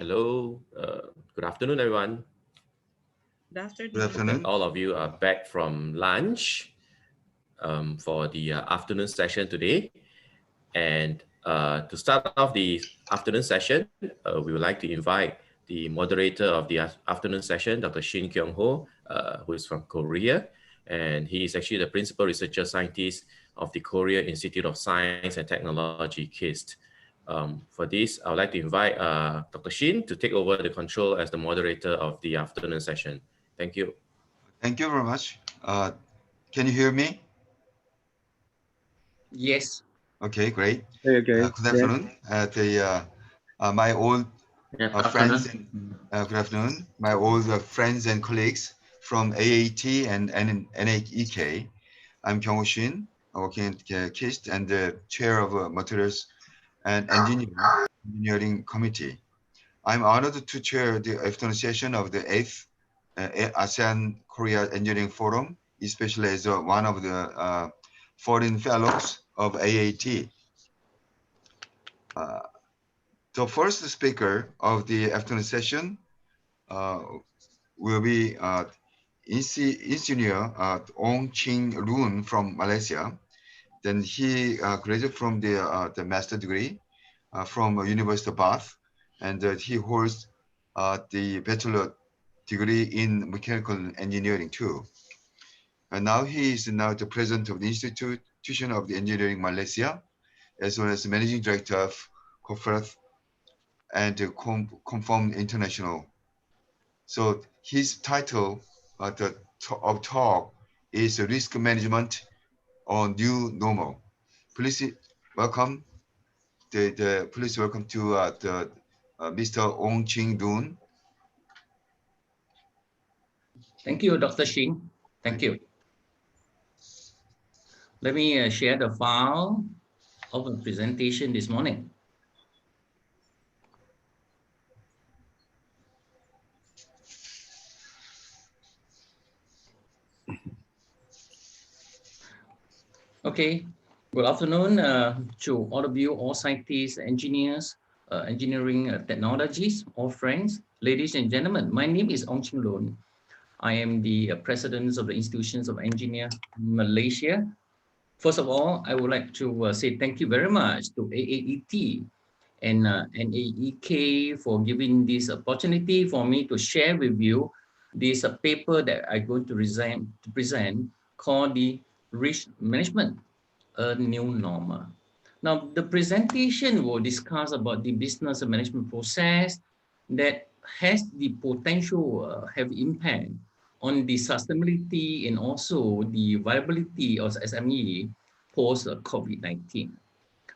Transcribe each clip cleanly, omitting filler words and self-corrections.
Hello, good afternoon, everyone. Good Good afternoon. That afternoon. all of you are back from lunch for the afternoon session today. And to start off the afternoon session, we would like to invite the moderator of the afternoon session, Dr. Shin Kyung-ho, who is from Korea. And he is actually the principal researcher scientist of the Korea Institute of Science and Technology, KIST. For this, I would like to invite Dr. Shin to take over the control as the moderator of the afternoon session. Thank you. Thank you very much. Can you hear me? Yes. Okay, great. Okay. Good afternoon. My old friends and good afternoon. My old friends and colleagues from AAET and NAEK. I'm Kyung-ho Shin, working at KIST and the chair of Materials and Engineering Committee. I'm honored to chair the afternoon session of the 8th ASEAN-Korea Engineering Forum, especially as one of the foreign fellows of AAET. The first speaker of the afternoon session will be Engineer Ong Ching Loon from Malaysia. Then he graduated from the master degree from University of Bath, and he holds the bachelor degree in mechanical engineering too. And now he is now the president of the Institution of the Engineering Malaysia, as well as managing director of Corporate and Conform International. So his title of talk is Risk Management on New Normal. Please welcome please welcome to Mr. Ong Ching Loon. Thank you, Dr. Shin. Thank you. Let me share the file of the presentation this morning. Okay. Good afternoon to all of you, all scientists, engineers, engineering technologies, all friends, ladies and gentlemen. My name is Ong Ching Loon. I am the president of the Institutions of Engineer Malaysia. First of all, I would like to say thank you very much to AAET and NAEK for giving this opportunity for me to share with you this paper that I'm going to present called the Risk Management, a New Normal. Now, the presentation will discuss about the business management process that has the potential have impact on the sustainability and also the viability of SME post-COVID-19.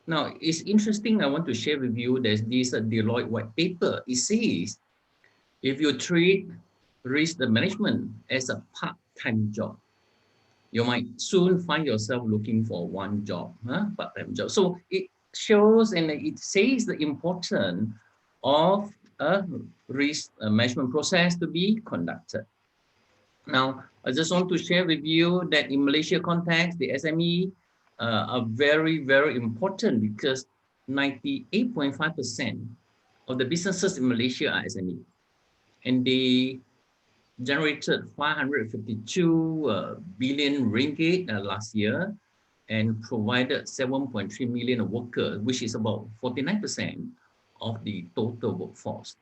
Now, it's interesting, I want to share with you, there's this Deloitte white paper. It says, if you treat risk management as a part-time job, you might soon find yourself looking for one job, part-time job. So it shows and it says the importance of a risk management process to be conducted. Now, I just want to share with you that in Malaysia context, the SME are very, very important because 98.5% of the businesses in Malaysia are SME. And they generated 552 billion ringgit last year and provided 7.3 million workers, which is about 49% of the total workforce.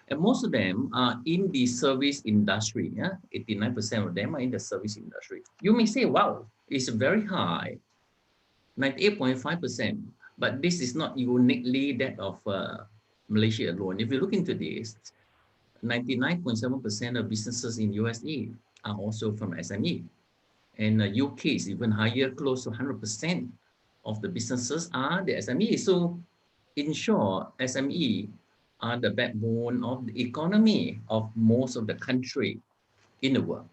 And most of them are in the service industry. 89% of them are in the service industry. You may say, wow, it's very high, 98.5%. But this is not uniquely that of Malaysia alone. If you look into this, 99.7% of businesses in USA are also from SME. And UK is even higher, close to 100% of the businesses are the SME. So in short, SME are the backbone of the economy of most of the country in the world.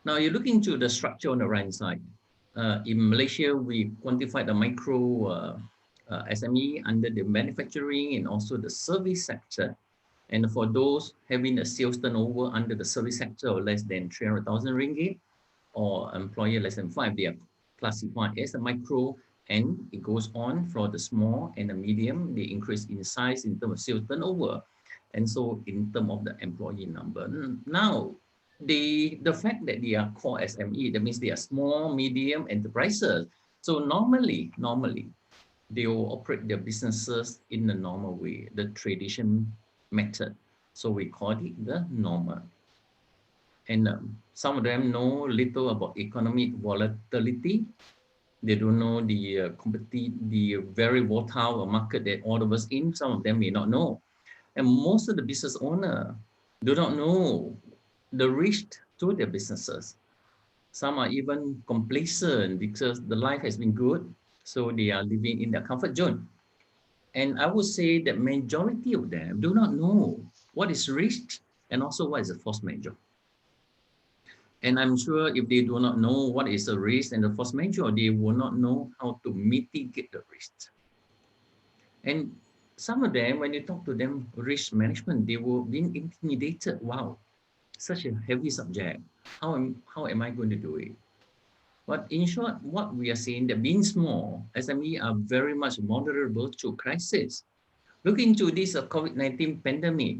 Now you look into the structure on the right side. In Malaysia, we quantified the micro SME under the manufacturing and also the service sector. And for those having a sales turnover under the service sector of less than 300,000 ringgit or employer less than 5, they are classified as a micro And it goes on for the small and the medium, they increase in size in terms of sales turnover. And so in terms of the employee number. Now, the fact that they are called SME, that means they are small, medium enterprises. So normally, they will operate their businesses in the normal way, the tradition method. So we call it the normal. And some of them know little about economic volatility. They don't know the very volatile market that all of us in. Some of them may not know. And most of the business owner do not know the risk to their businesses. Some are even complacent because the life has been good, so they are living in their comfort zone. And I would say that majority of them do not know what is risk and also what is a force majeure. And I'm sure if they do not know what is a risk and the force majeure, they will not know how to mitigate the risk. And some of them, when you talk to them risk management, they will be intimidated. Wow, such a heavy subject. How am I going to do it? But in short, what we are saying that being small, SME are very much vulnerable to crisis. Look into this COVID-19 pandemic.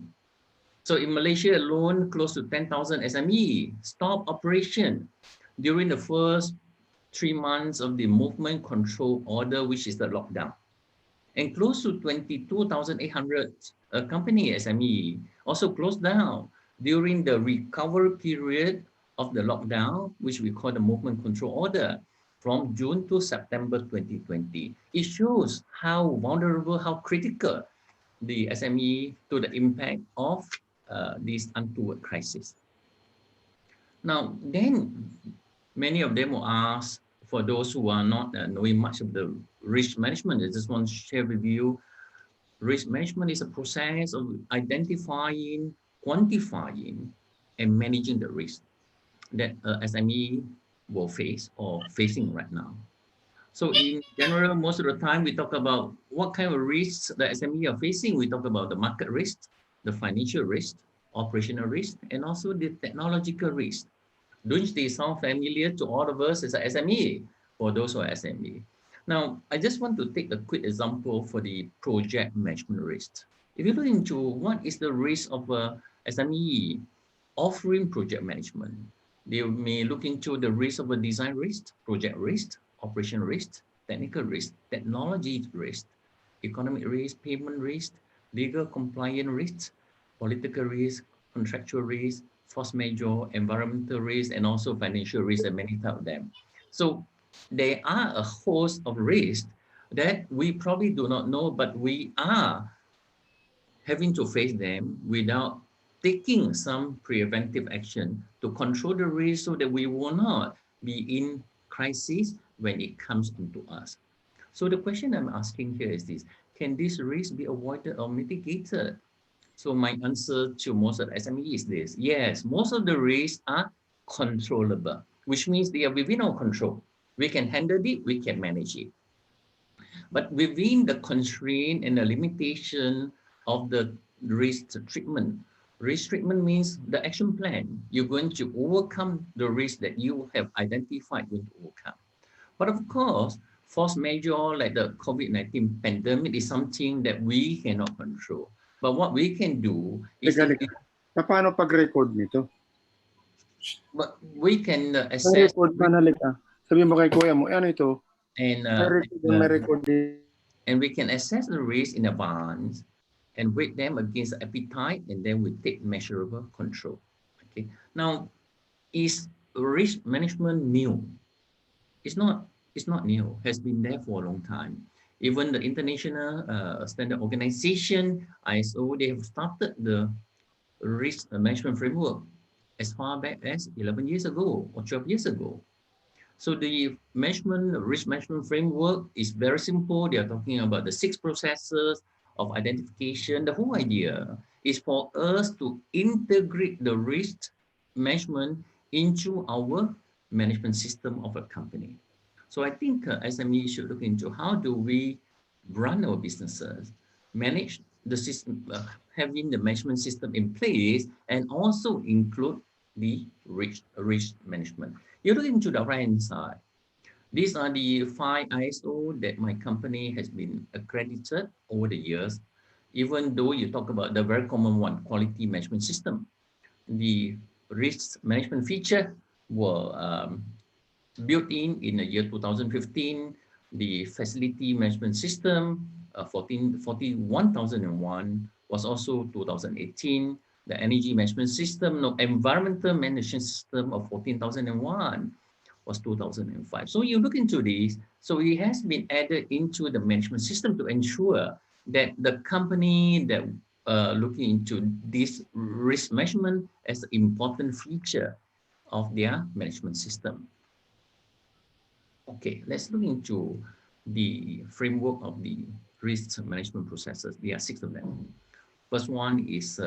So in Malaysia alone, close to 10,000 SME stop operation during the first 3 months of the movement control order, which is the lockdown. And close to 22,800 company SME also closed down during the recovery period of the lockdown, which we call the movement control order, from June to September 2020. It shows how vulnerable, how critical the SME to the impact of this untoward crisis. Now, then many of them will ask, for those who are not knowing much of the risk management, I just want to share with you, risk management is a process of identifying, quantifying, and managing the risk that SME will face or facing right now. So in general, most of the time we talk about what kind of risks the SME are facing. We talk about the market risk, the financial risk, operational risk, and also the technological risk. Don't they sound familiar to all of us as a SME, for those who are SME? Now, I just want to take a quick example for the project management risk. If you look into what is the risk of a SME offering project management, they may look into the risk of a design risk, project risk, operation risk, technical risk, technology risk, economic risk, payment risk, legal compliance risk, political risk, contractual risk, force majeure, environmental risk, and also financial risk, and many types of them. So there are a host of risks that we probably do not know, but we are having to face them without taking some preventive action to control the risk so that we will not be in crisis when it comes into us. So the question I'm asking here is this: can this risk be avoided or mitigated? So my answer to most of the SME is this: yes, most of the risks are controllable, which means they are within our control. We can handle it, we can manage it. But within the constraint and the limitation of the risk treatment means the action plan. You're going to overcome the risk that you have identified going to overcome. But of course, force majeure like the COVID-19 pandemic is something that we cannot control. But what we can do is paano pag-record nito? But we can assess. Record ka na lika. Sabi mo kay kuya mo, ano ito? And we can assess the risk in advance and weight them against the appetite, and then we take measurable control. Okay. Now, is risk management new? It's not new. It has been there for a long time. Even the International Standard Organization, ISO, they have started the risk management framework as far back as 11 years ago or 12 years ago. So the risk management framework is very simple. They are talking about the 6 processes of identification. The whole idea is for us to integrate the risk management into our management system of a company. So I think SME should look into how do we run our businesses, manage the system, having the management system in place, and also include the risk management. You look into the right-hand side. These are the 5 ISO that my company has been accredited over the years. Even though you talk about the very common one, quality management system, the risk management feature were built in the year 2015. The facility management system 41001 was also 2018. The energy management system, no, environmental management system of 14001 was 2005. So you look into this, so it has been added into the management system to ensure that the company that looking into this risk management as an important feature of their management system. Okay, let's look into the framework of the risk management processes. There are 6 of them. First one is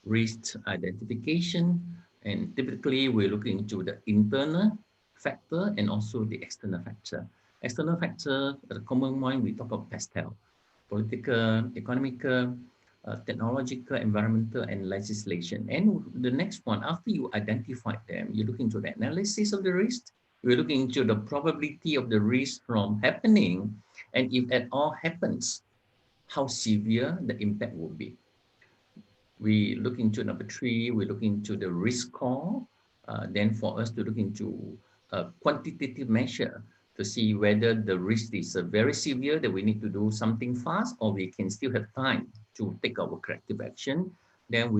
risk identification, and typically we're looking into the internal factor and also the external factor. External factor, the common one, we talk about PESTEL, political, economical, technological, environmental, and legislation. And the next one, after you identify them, you look into the analysis of the risk. We're looking into the probability of the risk from happening, and if at all happens, how severe the impact will be. We look into number 3, we look into the risk score. Then for us to look into a quantitative measure to see whether the risk is very severe that we need to do something fast, or we can still have time to take our corrective action. Then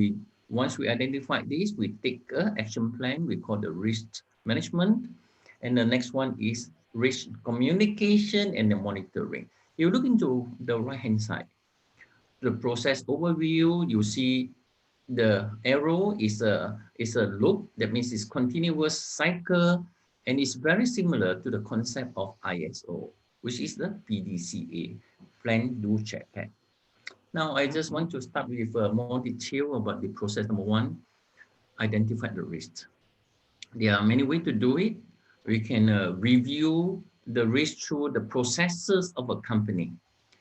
once we identify this, we take an action plan, we call the risk management. And the next one is risk communication and the monitoring. You look into the right-hand side, the process overview, you see the arrow is a loop. That means it's continuous cycle, and it's very similar to the concept of ISO, which is the PDCA, Plan, Do, Check, Act. Now, I just want to start with more detail about the process. Number 1, identify the risk. There are many ways to do it. We can review the risk through the processes of a company.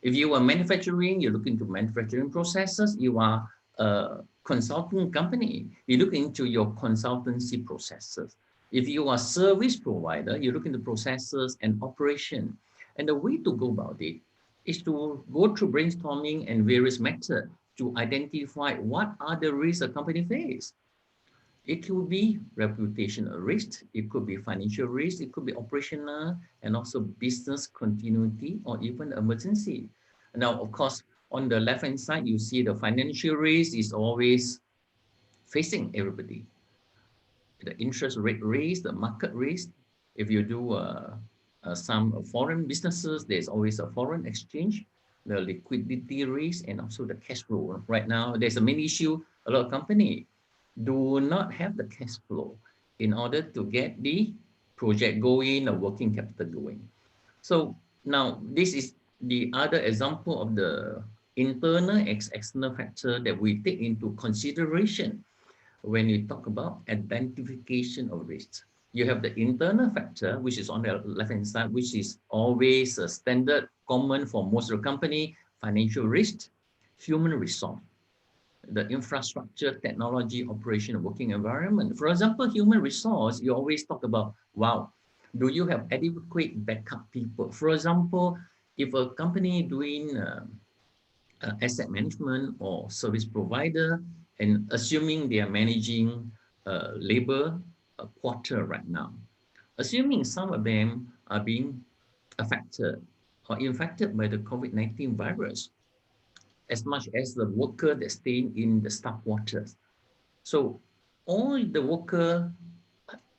If you are manufacturing, you look into manufacturing processes. You are a consulting company, you look into your consultancy processes. If you are a service provider, you look into processes and operation. And the way to go about it is to go through brainstorming and various methods to identify what are the risks a company faces. It could be reputational risk, it could be financial risk, it could be operational, and also business continuity or even emergency. Now, of course, on the left-hand side, you see the financial risk is always facing everybody. The interest rate risk, the market risk. If you do some foreign businesses, there's always a foreign exchange, the liquidity risk, and also the cash flow. Right now, there's a main issue. A lot of companies do not have the cash flow in order to get the project going or working capital going. So now this is the other example of the internal and external factor that we take into consideration when we talk about identification of risks. You have the internal factor, which is on the left-hand side, which is always a standard common for most of the company: financial risk, human resource, the infrastructure, technology, operation, working environment. For example, human resource, you always talk about, wow, do you have adequate backup people? For example, if a company doing asset management or service provider, and assuming they are managing labor quarter right now, assuming some of them are being affected or infected by the COVID-19 virus, as much as the worker that staying in the staff quarters. So all the worker,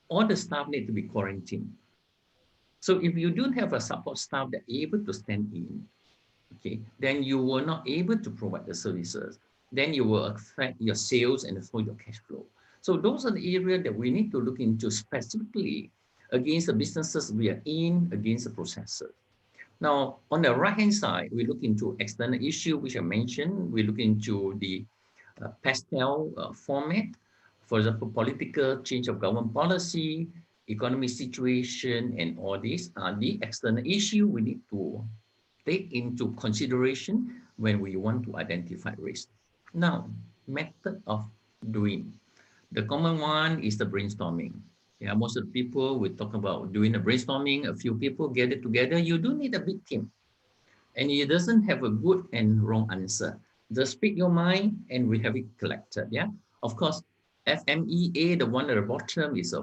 all the staff need to be quarantined. So if you don't have a support staff that are able to stand in, okay, then you will not able to provide the services. Then you will affect your sales and also your cash flow. So those are the areas that we need to look into specifically against the businesses we are in, against the processes. Now, on the right-hand side, we look into external issue, which I mentioned. We look into the PESTEL format. For example, political change of government policy, economic situation, and all these are the external issue we need to take into consideration when we want to identify risk. Now, method of doing. The common one is the brainstorming. Yeah, most of the people we talk about doing a brainstorming, a few people get it together. You do need a big team, and it doesn't have a good and wrong answer. Just speak your mind, and we have it collected. Yeah, of course, FMEA, the one at the bottom, is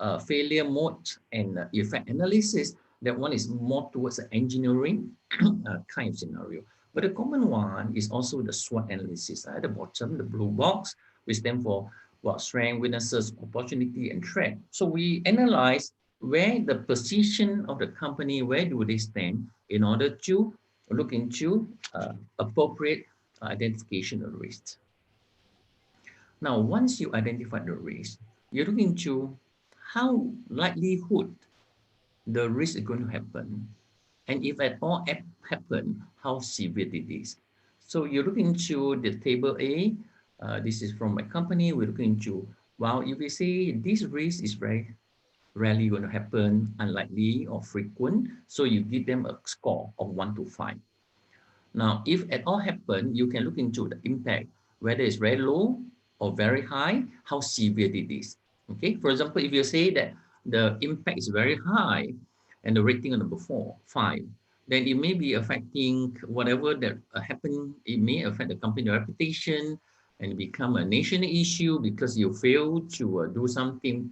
a failure mode and effect analysis. That one is more towards the engineering kind of scenario. But the common one is also the SWOT analysis at the bottom, the blue box, which stands for what strength, weaknesses, opportunity, and threat. So we analyze where the position of the company, where do they stand in order to look into appropriate identification of risks. Now, once you identify the risk, you look into how likelihood the risk is going to happen, and if at all happen, how severe it is. So you look into the table A. This is from my company. We look into, well, if we say this risk is very rarely going to happen, unlikely or frequent, so you give them a score of 1 to 5. Now, if at all happen, you can look into the impact, whether it's very low or very high, how severe it is. Okay, for example, if you say that the impact is very high and the rating of number 5, then it may be affecting whatever that happened. It may affect the company reputation and become a national issue because you fail to do something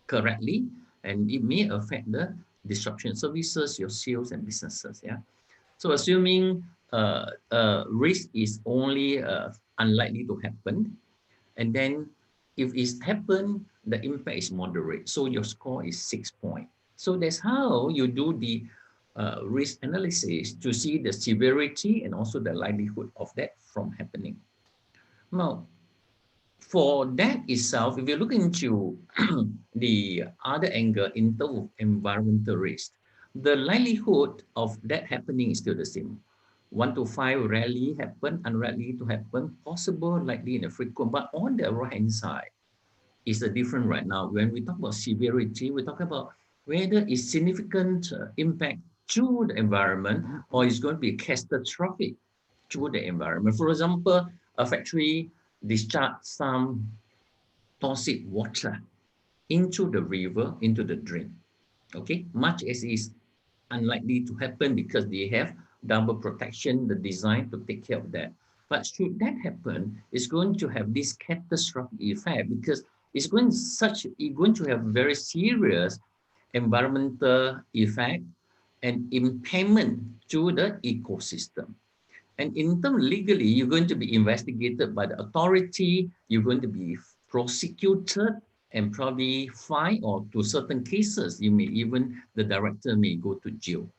correctly, and it may affect the disruption services, your sales and businesses. Yeah. So assuming risk is only unlikely to happen, and then if it's happened, the impact is moderate. So your score is 6 points. So that's how you do the risk analysis to see the severity and also the likelihood of that from happening. Now, for that itself, if you look into the other angle in terms of environmental risk, the likelihood of that happening is still the same. 1 to 5 rarely happen, unlikely to happen, possible, likely, and frequent. But on the right-hand side is the different right now. When we talk about severity, we talk about whether it's significant impact to the environment or it's going to be catastrophic to the environment. For example, a factory discharge some toxic water into the river, into the drain. Okay, much as is unlikely to happen because they have double protection, the design to take care of that. But should that happen, it's going to have this catastrophic effect because it's going to have very serious environmental effect and impairment to the ecosystem. And in terms legally, you're going to be investigated by the authority, you're going to be prosecuted and probably fined, or to certain cases, you may even, the director may go to jail.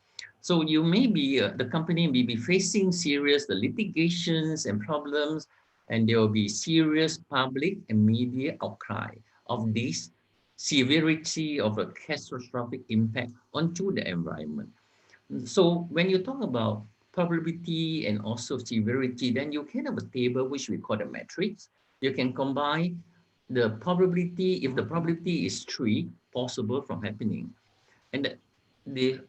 So you may be, the company may be facing serious litigations and problems, and there will be serious public and media outcry of this severity of a catastrophic impact onto the environment. So when you talk about probability and also severity, then you can have a table which we call the matrix. You can combine the probability, if the probability is 3 possible from happening, and the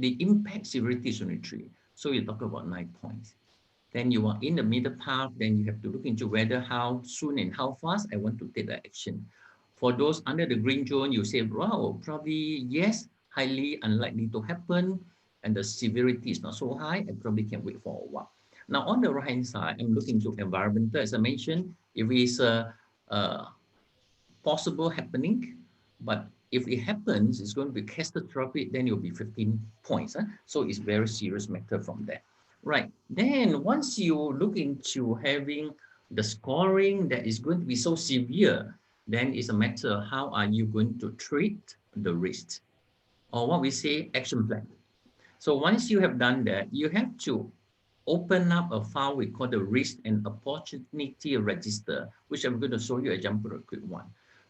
impact severity is only 3. So you talk about 9 points. Then you are in the middle path, then you have to look into whether how soon and how fast I want to take the action. For those under the green zone, you say, wow, probably yes, highly unlikely to happen, and the severity is not so high, I probably can wait for a while. Now, on the right-hand side, I'm looking to environmental, as I mentioned, if it's a possible happening, but if it happens, it's going to be catastrophic, then it will be 15 points. So it's very serious matter from there. Right, then once you look into having the scoring that is going to be so severe, then it's a matter how are you going to treat the risk, or what we say action plan. So once you have done that, you have to open up a file we call the risk and opportunity register, which I'm going to show you a example, a quick one.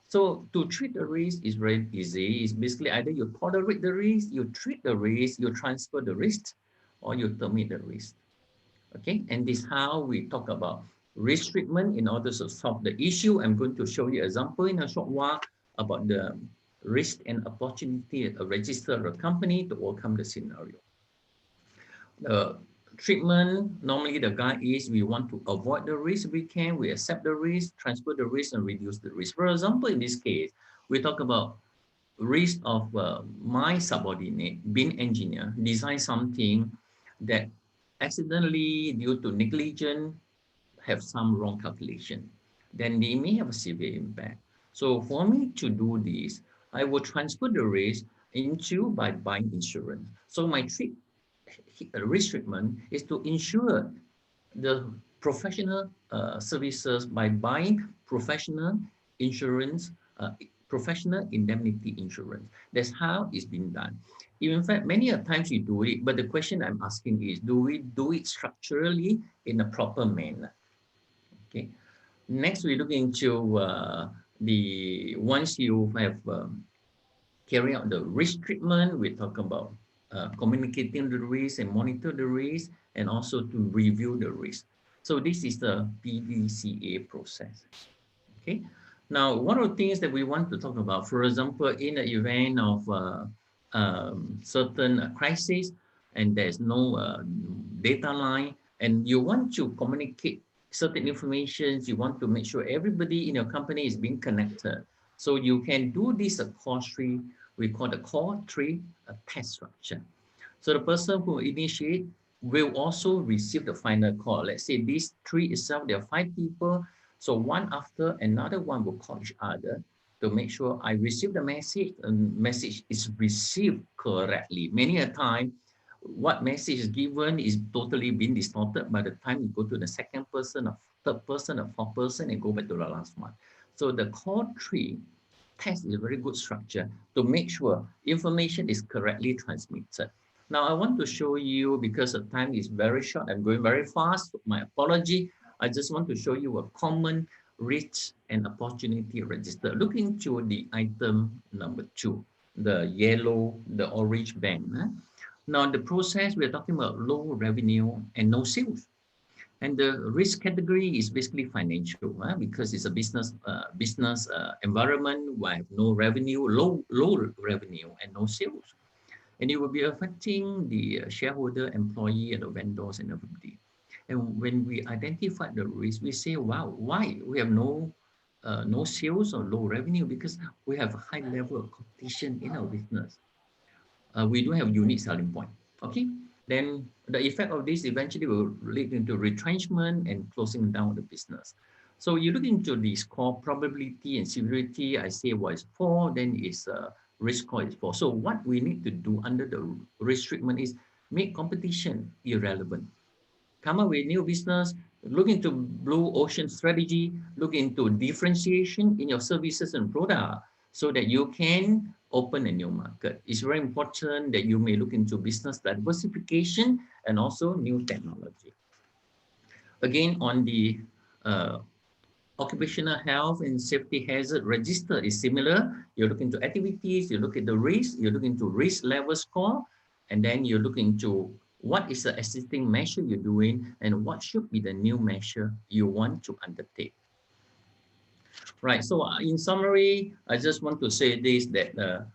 So to treat the risk is very easy. It's basically either you tolerate the risk, you treat the risk, you transfer the risk, or you terminate the risk. Okay, and this is how we talk about risk treatment in order to solve the issue. I'm going to show you an example in a short while about the risk and opportunity register of a company to overcome the scenario. The treatment, normally the guide is we want to avoid the risk we can, we accept the risk, transfer the risk, and reduce the risk. For example, in this case, we talk about risk of my subordinate being engineer design something that accidentally due to negligence have some wrong calculation, then they may have a severe impact. So for me to do this, I will transfer the risk into by buying insurance. So my risk treatment is to insure the professional services by buying professional insurance, professional indemnity insurance. That's how it's been done. In fact, many a times we do it, but the question I'm asking is, do we do it structurally in a proper manner? Okay. Next, we look into the once you have carry out the risk treatment, we talk about communicating the risk and monitor the risk, and also to review the risk. So this is the PDCA process. Okay. Now, one of the things that we want to talk about, for example, in the event of certain crisis, and there's no data line, and you want to communicate certain information, you want to make sure everybody in your company is being connected. So you can do this core tree, we call the core tree test structure. So the person who initiate will also receive the final call. Let's say this tree itself, there are 5 people. So one after another one will call each other to make sure I receive the message and message is received correctly. Many a time, what message is given is totally been distorted by the time you go to the second person, or third person, or fourth person, and go back to the last one. So the core tree test is a very good structure to make sure information is correctly transmitted. Now I want to show you, because the time is very short, I'm going very fast, my apology. I just want to show you a common risk and opportunity register. Look into the item number 2, the yellow, the orange band. Now the process, we're talking about low revenue and no sales. And the risk category is basically financial, because it's a business environment where I have no revenue, low revenue and no sales. And it will be affecting the shareholder, employee, and the vendors and everybody. And when we identify the risk, we say, wow, why we have no sales or low revenue? Because we have a high level of competition in our business. We don't have unique selling point. Okay, then the effect of this eventually will lead into retrenchment and closing down the business. So you look into the score probability and severity. I say what is 4, then is risk score is 4. So what we need to do under the risk treatment is make competition irrelevant. Come up with new business, look into blue ocean strategy, look into differentiation in your services and product so that you can open a new market. It's very important that you may look into business diversification and also new technology. Again, on the occupational health and safety hazard register is similar. You look into activities, you look at the risk, you look into risk level score, and then you look into what is the existing measure you're doing and what should be the new measure you want to undertake. Right, so in summary, I just want to say this, that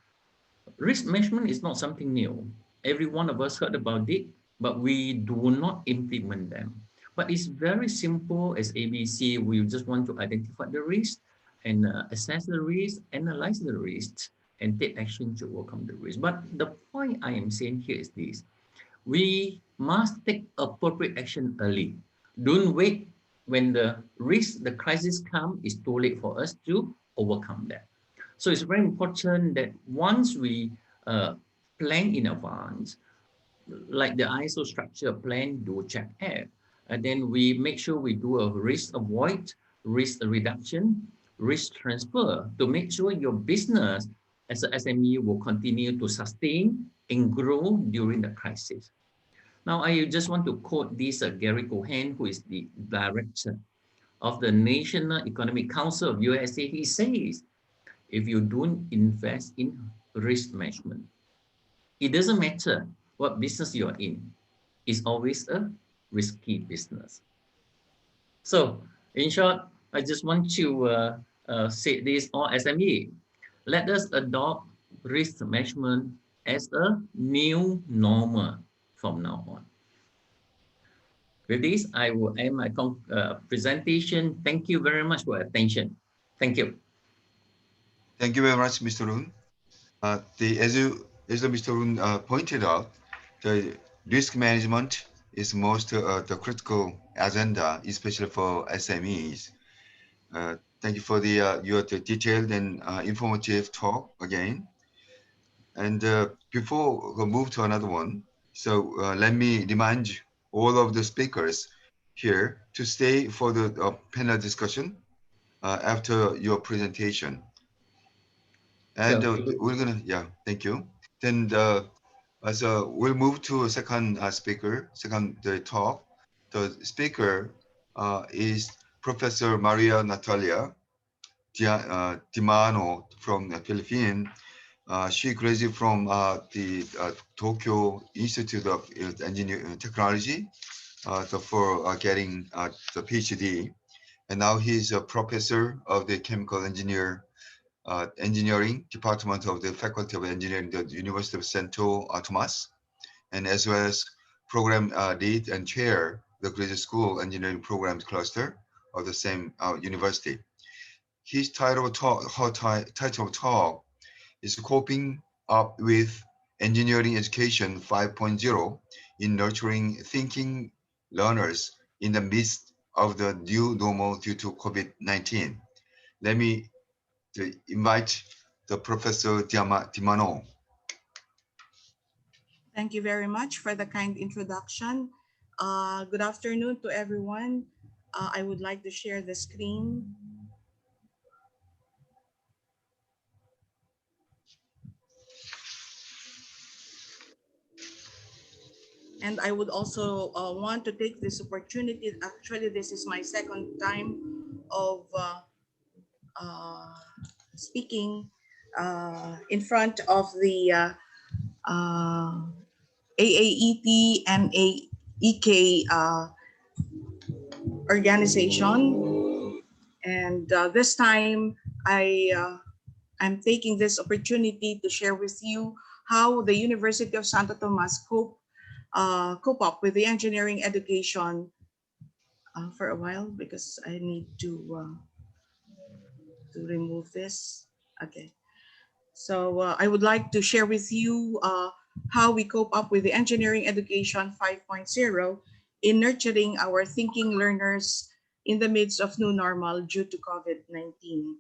risk management is not something new. Every one of us heard about it, but we do not implement them. But it's very simple as ABC. We just want to identify the risk and assess the risk, analyze the risks, and take action to overcome the risk. But the point I am saying here is this. We must take appropriate action early. Don't wait when the risk, the crisis comes, it's too late for us to overcome that. So it's very important that once we plan in advance, like the ISO structure plan, do check act, and then we make sure we do a risk avoid, risk reduction, risk transfer to make sure your business as an SME will continue to sustain and grow during the crisis. Now, I just want to quote this Gary Cohen, who is the director of the National Economic Council of USA. He says, if you don't invest in risk management, it doesn't matter what business you're in, it's always a risky business. So, in short, I just want to say this, all SME, let us adopt risk management as a new normal from now on. With this, I will end my presentation. Thank you very much for your attention. Thank you. Thank you very much, Mr. Roon. As Mr. Roon pointed out, the risk management is most the critical agenda, especially for SMEs. Thank you for your detailed and informative talk again. And before we move to another one, so let me remind all of the speakers here to stay for the panel discussion after your presentation. And we're gonna, thank you. Then so we'll move to a second second talk. The speaker is Professor Maria Natalia Dimano from the Philippines. She graduated from the Tokyo Institute of Engineering Technology for getting the PhD. And now he's a professor of the Chemical Engineering Department of the Faculty of Engineering, the University of Santo Tomas, and as well as program lead and chair the graduate school engineering programs cluster of the same university. His title of talk is Coping Up with Engineering Education 5.0 in Nurturing Thinking Learners in the Midst of the New Normal due to COVID-19. Let me invite the Professor Dimano. Thank you very much for the kind introduction. Good afternoon to everyone. I would like to share the screen. And I would also want to take this opportunity. Actually, this is my second time of speaking in front of the AAET and NAEK organization. And this time I'm taking this opportunity to share with you how the University of Santo Tomas cope up with the engineering education for a while, because I need to remove this. Okay. So I would like to share with you how we cope up with the engineering education 5.0 in nurturing our thinking learners in the midst of new normal due to COVID-19.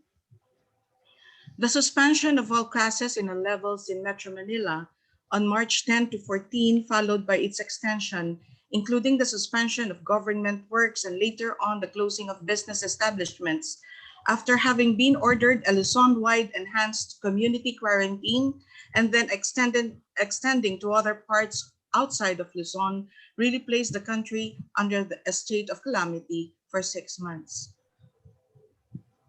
The suspension of all classes in all levels in Metro Manila on March 10 to 14, followed by its extension, including the suspension of government works and later on the closing of business establishments, after having been ordered a Luzon-wide enhanced community quarantine and then extending to other parts outside of Luzon, really placed the country under a state of calamity for 6 months.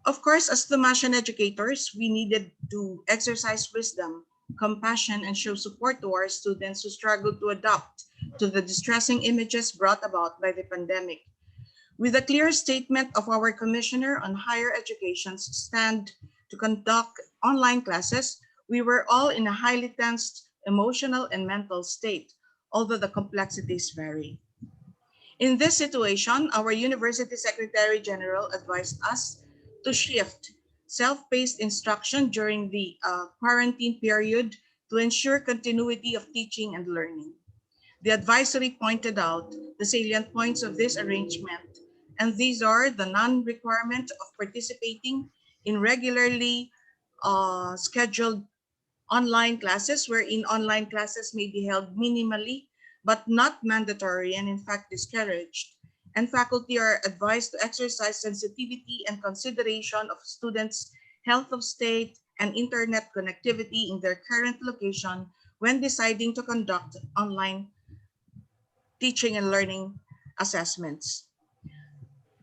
Of course, as Tomasian educators, we needed to exercise wisdom, compassion, and show support to our students who struggled to adapt to the distressing images brought about by the pandemic. With a clear statement of our Commissioner on Higher Education's stand to conduct online classes, we were all in a highly tensed emotional and mental state, although the complexities vary. In this situation, our University Secretary General advised us to shift self-paced instruction during the quarantine period to ensure continuity of teaching and learning. The advisory pointed out the salient points of this arrangement, and these are the non-requirement of participating in regularly scheduled online classes, wherein online classes may be held minimally, but not mandatory and in fact discouraged. And faculty are advised to exercise sensitivity and consideration of students' health of state and internet connectivity in their current location when deciding to conduct online teaching and learning assessments.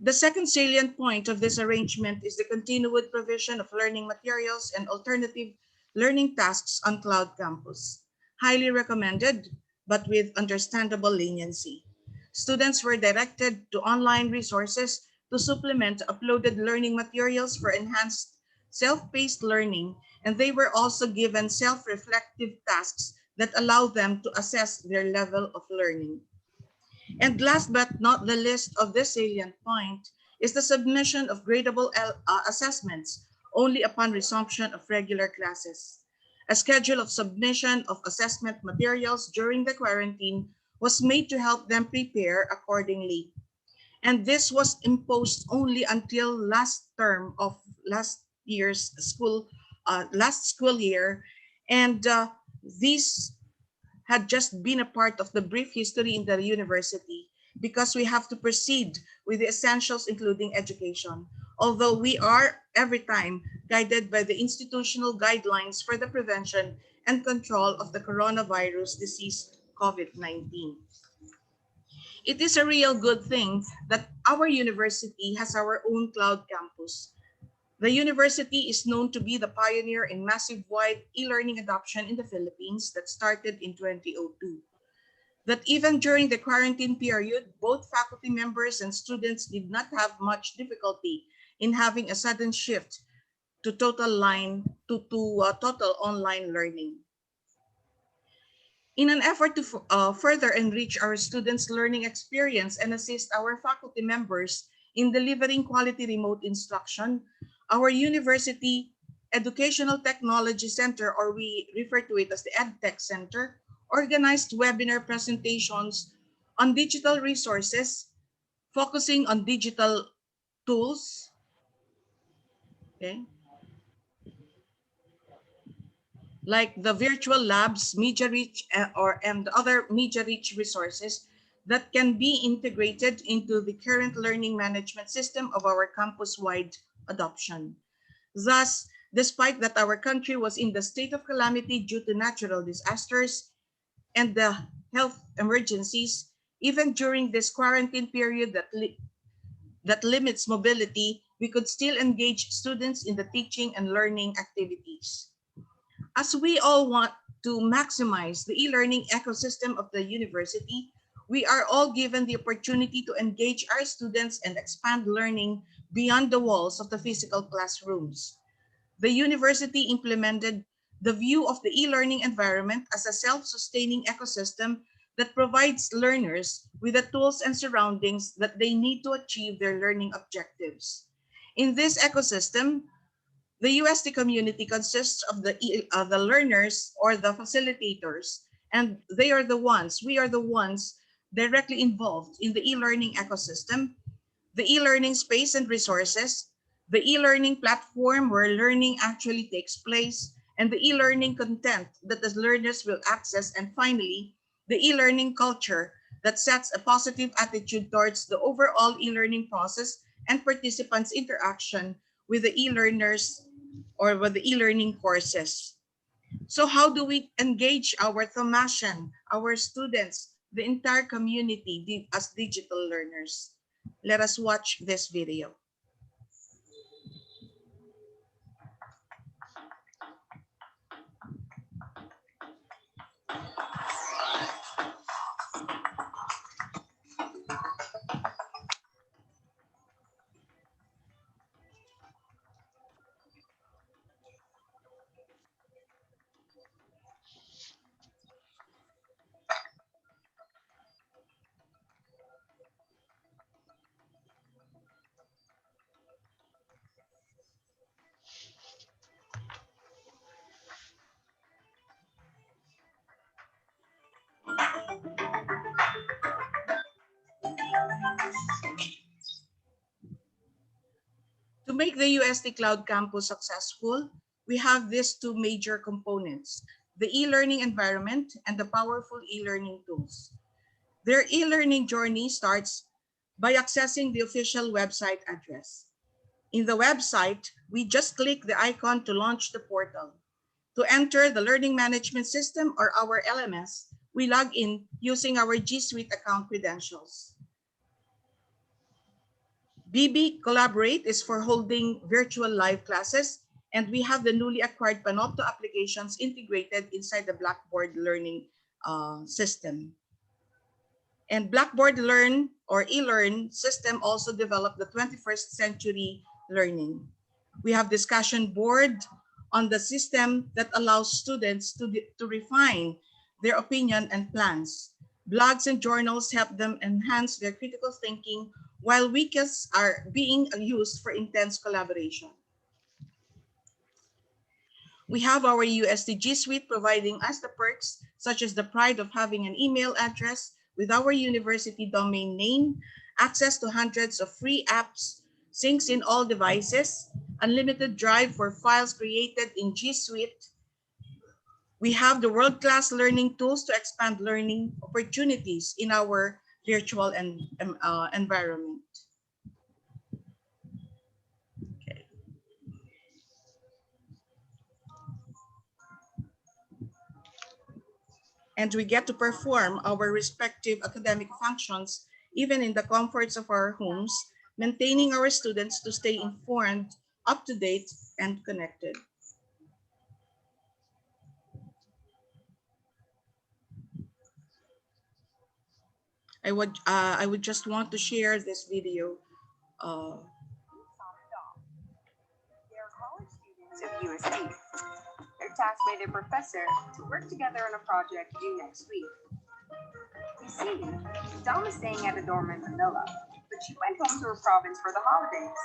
The second salient point of this arrangement is the continued provision of learning materials and alternative learning tasks on Cloud Campus. Highly recommended, but with understandable leniency. Students were directed to online resources to supplement uploaded learning materials for enhanced self-paced learning, and they were also given self-reflective tasks that allow them to assess their level of learning. And last but not the least of this salient point is the submission of gradable assessments only upon resumption of regular classes. A schedule of submission of assessment materials during the quarantine was made to help them prepare accordingly. And this was imposed only until last term of last year's school, last school year. And these had just been a part of the brief history in the university because we have to proceed with the essentials, including education. Although we are every time guided by the institutional guidelines for the prevention and control of the coronavirus disease, COVID-19. It is a real good thing that our university has our own cloud campus. The university is known to be the pioneer in massive wide e-learning adoption in the Philippines that started in 2002. That even during the quarantine period, both faculty members and students did not have much difficulty in having a sudden shift to total online learning. In an effort to further enrich our students' learning experience and assist our faculty members in delivering quality remote instruction, our University Educational Technology Center, or we refer to it as the EdTech Center, organized webinar presentations on digital resources, focusing on digital tools, okay, like the virtual labs, media-rich, and other media-rich resources that can be integrated into the current learning management system of our campus-wide adoption. Thus, despite that our country was in the state of calamity due to natural disasters and the health emergencies, even during this quarantine period that limits mobility, we could still engage students in the teaching and learning activities. As we all want to maximize the e-learning ecosystem of the university, we are all given the opportunity to engage our students and expand learning beyond the walls of the physical classrooms. The university implemented the view of the e-learning environment as a self-sustaining ecosystem that provides learners with the tools and surroundings that they need to achieve their learning objectives. In this ecosystem, the UST community consists of the learners or the facilitators, and we are the ones directly involved in the e-learning ecosystem, the e-learning space and resources, the e-learning platform where learning actually takes place, and the e-learning content that the learners will access, and finally, the e-learning culture that sets a positive attitude towards the overall e-learning process and participants' interaction with the e-learners or with the e-learning courses. So how do we engage our Thomasian, our students, the entire community as digital learners? Let us watch this video. To make the UST Cloud Campus successful, we have these two major components, the e-learning environment and the powerful e-learning tools. Their e-learning journey starts by accessing the official website address. In the website, we just click the icon to launch the portal. To enter the learning management system or our LMS, we log in using our G Suite account credentials. BB Collaborate is for holding virtual live classes, and we have the newly acquired Panopto applications integrated inside the Blackboard learning system. And Blackboard Learn or eLearn system also developed the 21st century learning. We have discussion board on the system that allows students to refine their opinion and plans. Blogs and journals help them enhance their critical thinking, while wikis are being used for intense collaboration. We have our UST G Suite providing us the perks such as the pride of having an email address with our university domain name, access to hundreds of free apps, syncs in all devices, unlimited drive for files created in G Suite. We have the world-class learning tools to expand learning opportunities in our virtual environment. Okay. And we get to perform our respective academic functions even in the comforts of our homes, maintaining our students to stay informed, up to date, and connected. I would just want to share this video. They are college students of UST. They're tasked by their professor to work together on a project due next week. You see, Dom is staying at a dorm in Manila, but she went home to her province for the holidays.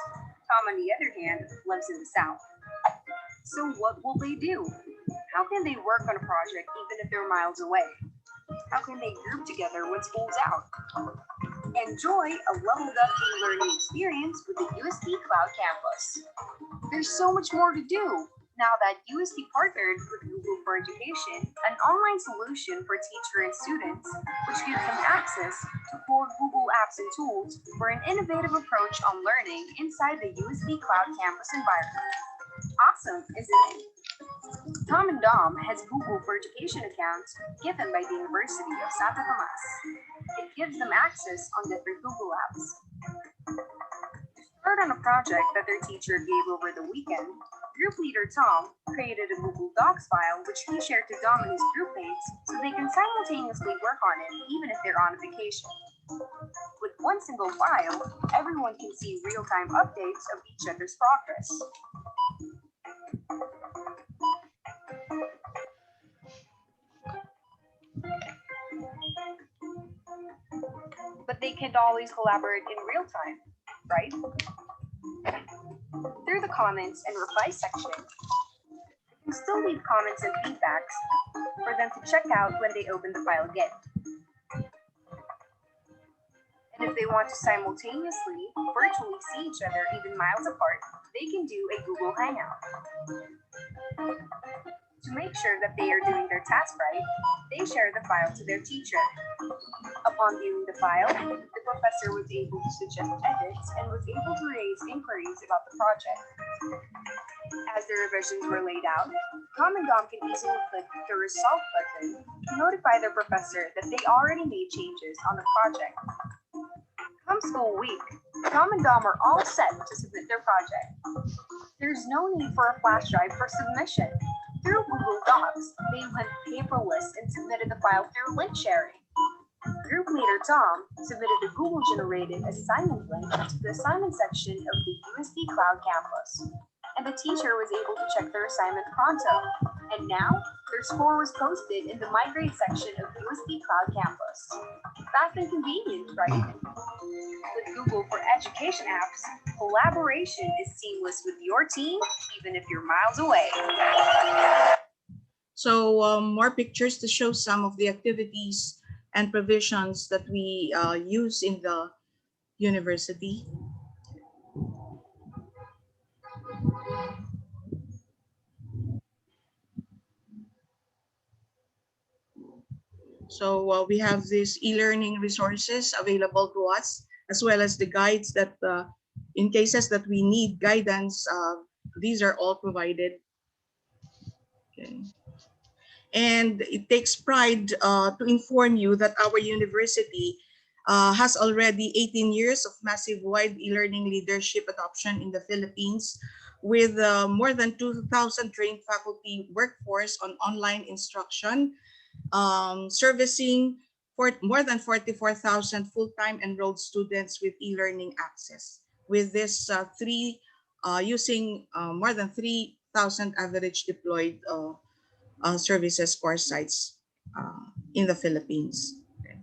Tom, on the other hand, lives in the South. So what will they do? How can they work on a project even if they're miles away? How can they group together when school's out? Enjoy a leveled-up e-learning experience with the UST Cloud Campus. There's so much more to do now that UST partnered with Google for Education, an online solution for teachers and students, which gives them access to 4 Google apps and tools for an innovative approach on learning inside the UST Cloud Campus environment. Awesome, isn't it? Tom and Dom has Google for Education accounts given by the University of Santa Tomas. It gives them access on different Google apps. To start on a project that their teacher gave over the weekend, group leader Tom created a Google Docs file which he shared to Dom and his group mates so they can simultaneously work on it even if they're on vacation. With one single file, everyone can see real-time updates of each other's progress. But they can't always collaborate in real time, right? Through the comments and reply section, you can still leave comments and feedbacks for them to check out when they open the file again. And if they want to simultaneously virtually see each other even miles apart, they can do a Google Hangout. To make sure that they are doing their task right, they share the file to their teacher. Upon viewing the file, the professor was able to suggest edits and was able to raise inquiries about the project. As the revisions were laid out, Tom and Dom can easily click the Resolve button to notify their professor that they already made changes on the project. Come school week, Tom and Dom are all set to submit their project. There's no need for a flash drive for submission. Through Google Docs, they went paperless and submitted the file through link sharing. Group leader Tom submitted a Google-generated assignment link to the assignment section of the UST Cloud Campus, and the teacher was able to check their assignment pronto. And now, their score was posted in the Migrate section of UST Cloud Campus. Fast and convenient, right? With Google for Education apps, collaboration is seamless with your team, even if you're miles away. So more pictures to show some of the activities and provisions that we use in the university. So we have these e-learning resources available to us, as well as the guides that in cases that we need guidance, these are all provided. Okay. And it takes pride to inform you that our university has already 18 years of massive wide e-learning leadership adoption in the Philippines, with more than 2,000 trained faculty workforce on online instruction, servicing for more than 44,000 full-time enrolled students with e-learning access. With this using more than 3,000 average deployed services course sites in the Philippines. Okay.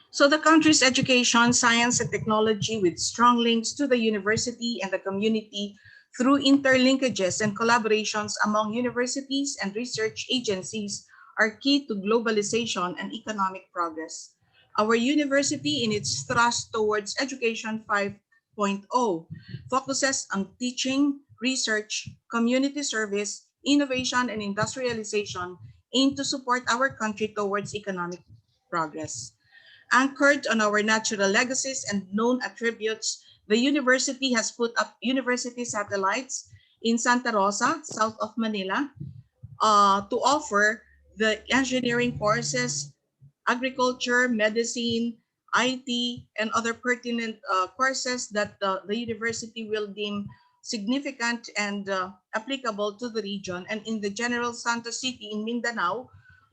So the country's education, science, and technology with strong links to the university and the community through interlinkages and collaborations among universities and research agencies are key to globalization and economic progress. Our university, in its thrust towards Education 5.0, focuses on teaching, research, community service, innovation, and industrialization aimed to support our country towards economic progress. Anchored on our natural legacies and known attributes, the university has put up university satellites in Santa Rosa, south of Manila, to offer the engineering courses, agriculture, medicine, IT, and other pertinent courses that the university will deem significant and applicable to the region, and in the general Santos City in Mindanao,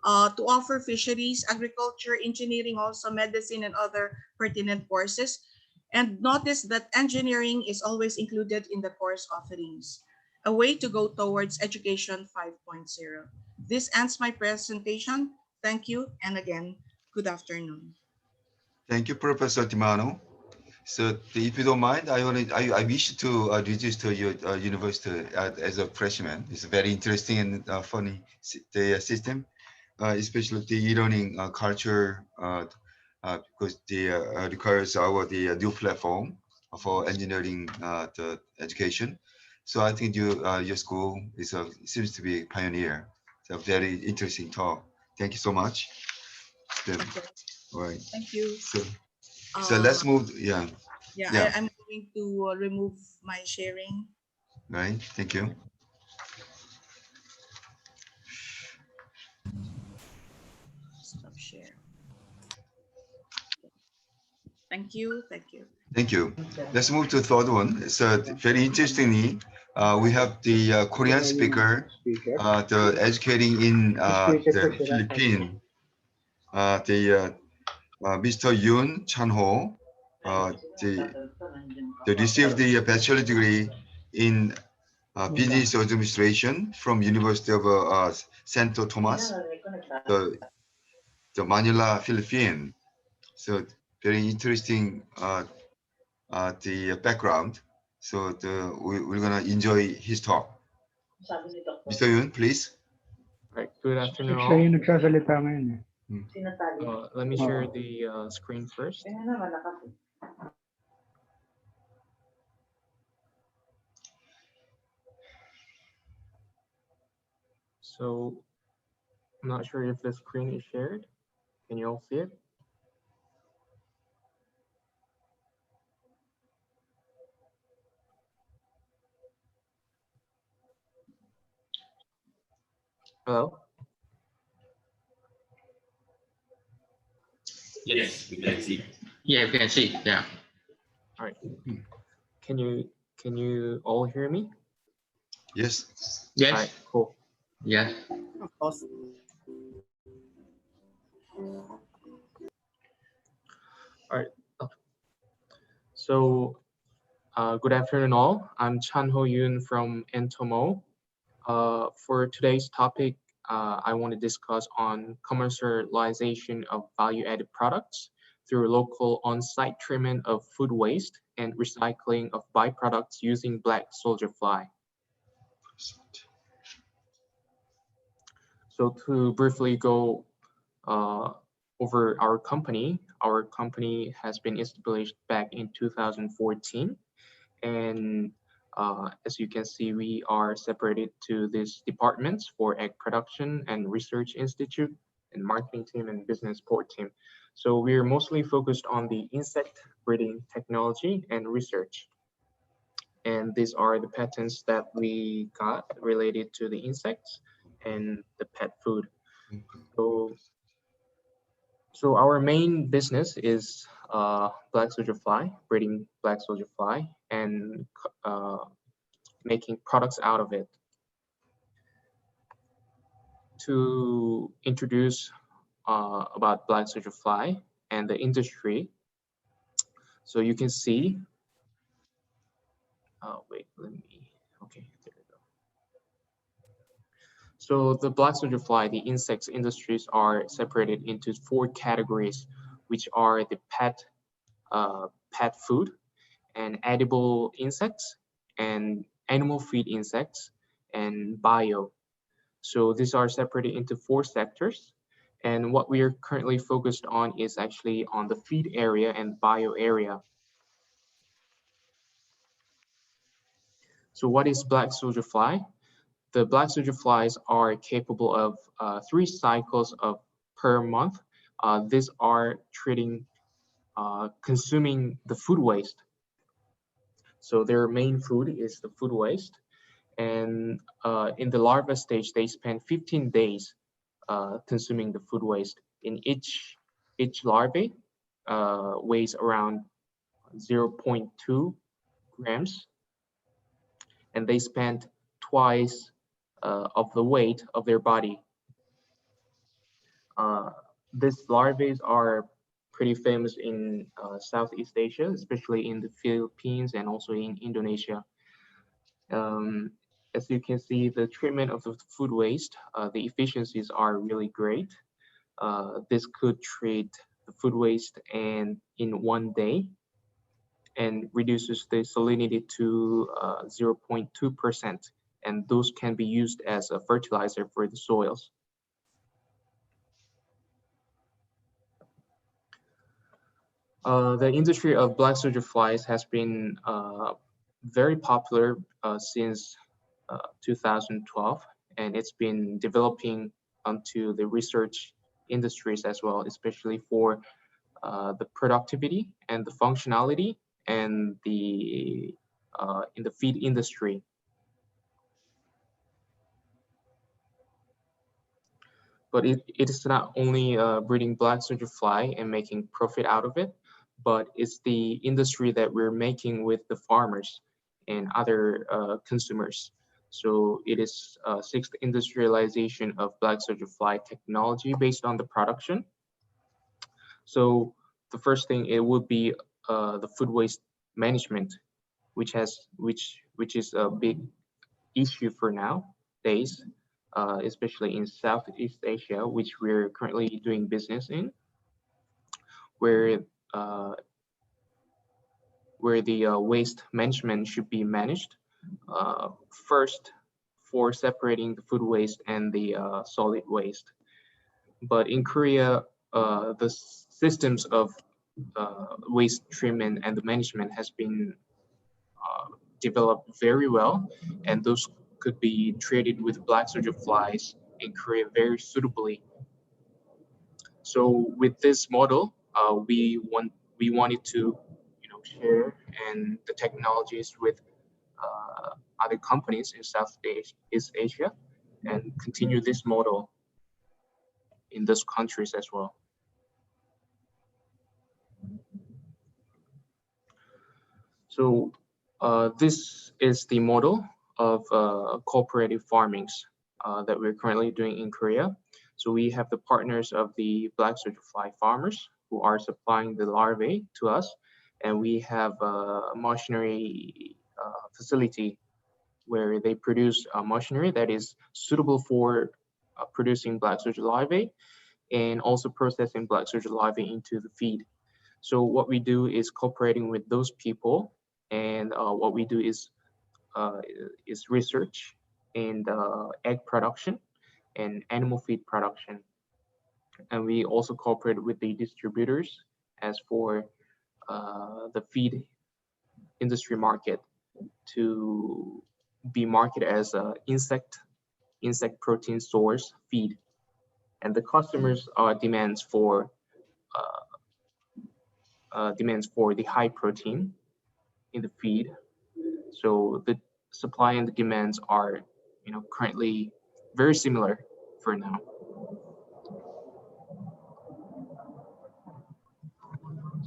to offer fisheries, agriculture, engineering, also medicine, and other pertinent courses. And notice that engineering is always included in the course offerings, a way to go towards Education 5.0. This ends my presentation. Thank you, and again, good afternoon. Thank you, Professor Timano. So if you don't mind, I wish to register your university as a freshman. It's very interesting and funny the system, especially the e-learning culture, because they requires our new platform for engineering the education. So I think your school seems to be a pioneer. It's a very interesting talk. Thank you so much. Then, all right. Thank you. So let's move. Yeah. Yeah. I'm going to remove my sharing. Right. Thank you. Stop share. Thank you. Thank you. Thank you. Let's move to the third one. So very interestingly, we have the Korean speaker, the educating in the Philippines, Mr. Yoon Chan-ho, they received the bachelor degree in business administration from University of Santo Tomas, the Manila, Philippines. So very interesting the background. So we're gonna enjoy his talk. Mr. Yoon, please. Right. Good afternoon, Siya yung all. nagsasalita ngayon eh. Let me share the screen first. So I'm not sure if the screen is shared. Can you all see it? Hello? Yes, we can see. Yeah, you can see. Yeah. All right. Can you all hear me? Yes. Yes. All right, cool. Yes. Of course. All right. So good afternoon, all. I'm Chan-ho Yoon from Entomo. For today's topic, I want to discuss on commercialization of value-added products through local on-site treatment of food waste and recycling of byproducts using black soldier fly. So to briefly go over our company has been established back in 2014. And as you can see, we are separated to these departments for egg production and research institute and marketing team and business support team. So we're mostly focused on the insect breeding technology and research. And these are the patents that we got related to the insects and the pet food. So our main business is black soldier fly, breeding black soldier fly, and making products out of it. To introduce about black soldier fly and the industry, so you can see. Wait, okay, there we go. So the black soldier fly, the insects industries are separated into 4 categories, which are the pet food and edible insects and animal feed insects, and bio. So these are separated into 4 sectors. And what we are currently focused on is actually on the feed area and bio area. So what is black soldier fly? The black soldier flies are capable of 3 cycles per month. These are consuming the food waste. So their main food is the food waste. And in the larva stage, they spend 15 days consuming the food waste. In each larvae weighs around 0.2 grams, and they spend twice of the weight of their body. These larvae are pretty famous in Southeast Asia, especially in the Philippines and also in Indonesia. As you can see, the treatment of the food waste, the efficiencies are really great. This could treat the food waste in 1 day and reduces the salinity to 0.2%. And those can be used as a fertilizer for the soils. The industry of black soldier flies has been very popular since 2012, and it's been developing onto the research industries as well, especially for the productivity and the functionality and the in the feed industry. But it is not only breeding black soldier fly and making profit out of it, but it's the industry that we're making with the farmers and other consumers. So it is 6th industrialization of black soldier fly technology based on the production. So the first thing, it would be the food waste management, which is a big issue for nowadays, especially in Southeast Asia, which we're currently doing business in, where the waste management should be managed first for separating the food waste and the solid waste. But in Korea, the systems of waste treatment and the management has been developed very well, and those could be treated with black soldier flies in Korea very suitably. So with this model, we wanted to share and the technologies with other companies in Southeast Asia and continue this model in those countries as well. So this is the model of cooperative farmings that we're currently doing in Korea. So we have the partners of the black soldier fly farmers who are supplying the larvae to us, and we have a machinery facility where they produce a machinery that is suitable for producing black soldier larvae and also processing black soldier larvae into the feed. So what we do is cooperating with those people, and what we do is research and egg production and animal feed production. And we also cooperate with the distributors as for the feed industry market to be marketed as a insect protein source feed. And the customers demands for the high protein in the feed. So the supply and the demands are currently very similar for now.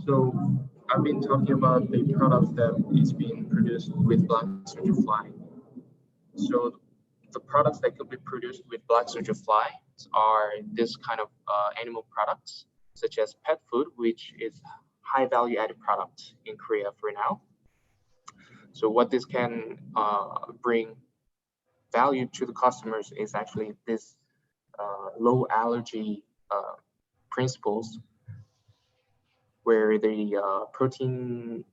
So I've been talking about the products that is being produced with black soldier fly. So the products that could be produced with black soldier fly are this kind of animal products, such as pet food, which is high value added product in Korea for now. So what this can bring value to the customers is actually this low allergy principles, where the protein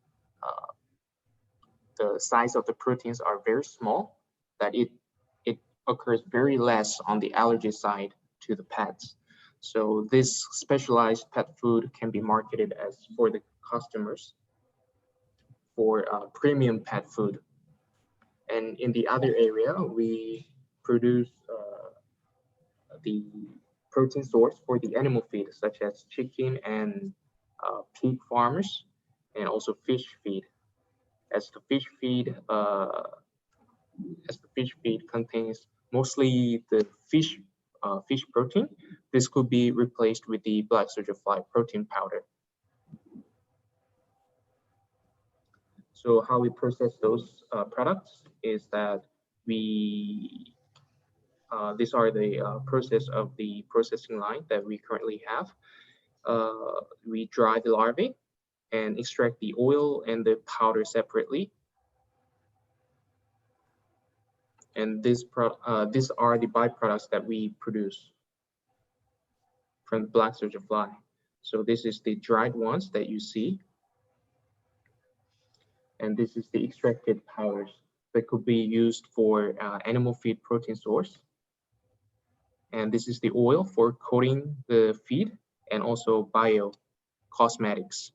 the size of the proteins are very small, that it occurs very less on the allergy side to the pets. So this specialized pet food can be marketed as for the customers for premium pet food. And in the other area, we produce the protein source for the animal feed, such as chicken and pig farmers, and also fish feed. As the fish feed contains mostly the fish protein, this could be replaced with the black soldier fly protein powder. So how we process those products is that these are the process of the processing line that we currently have. We dry the larvae and extract the oil and the powder separately. And these are the byproducts that we produce from the black soldier fly. So this is the dried ones that you see. And this is the extracted powders that could be used for animal feed protein source. And this is the oil for coating the feed and also bio cosmetics.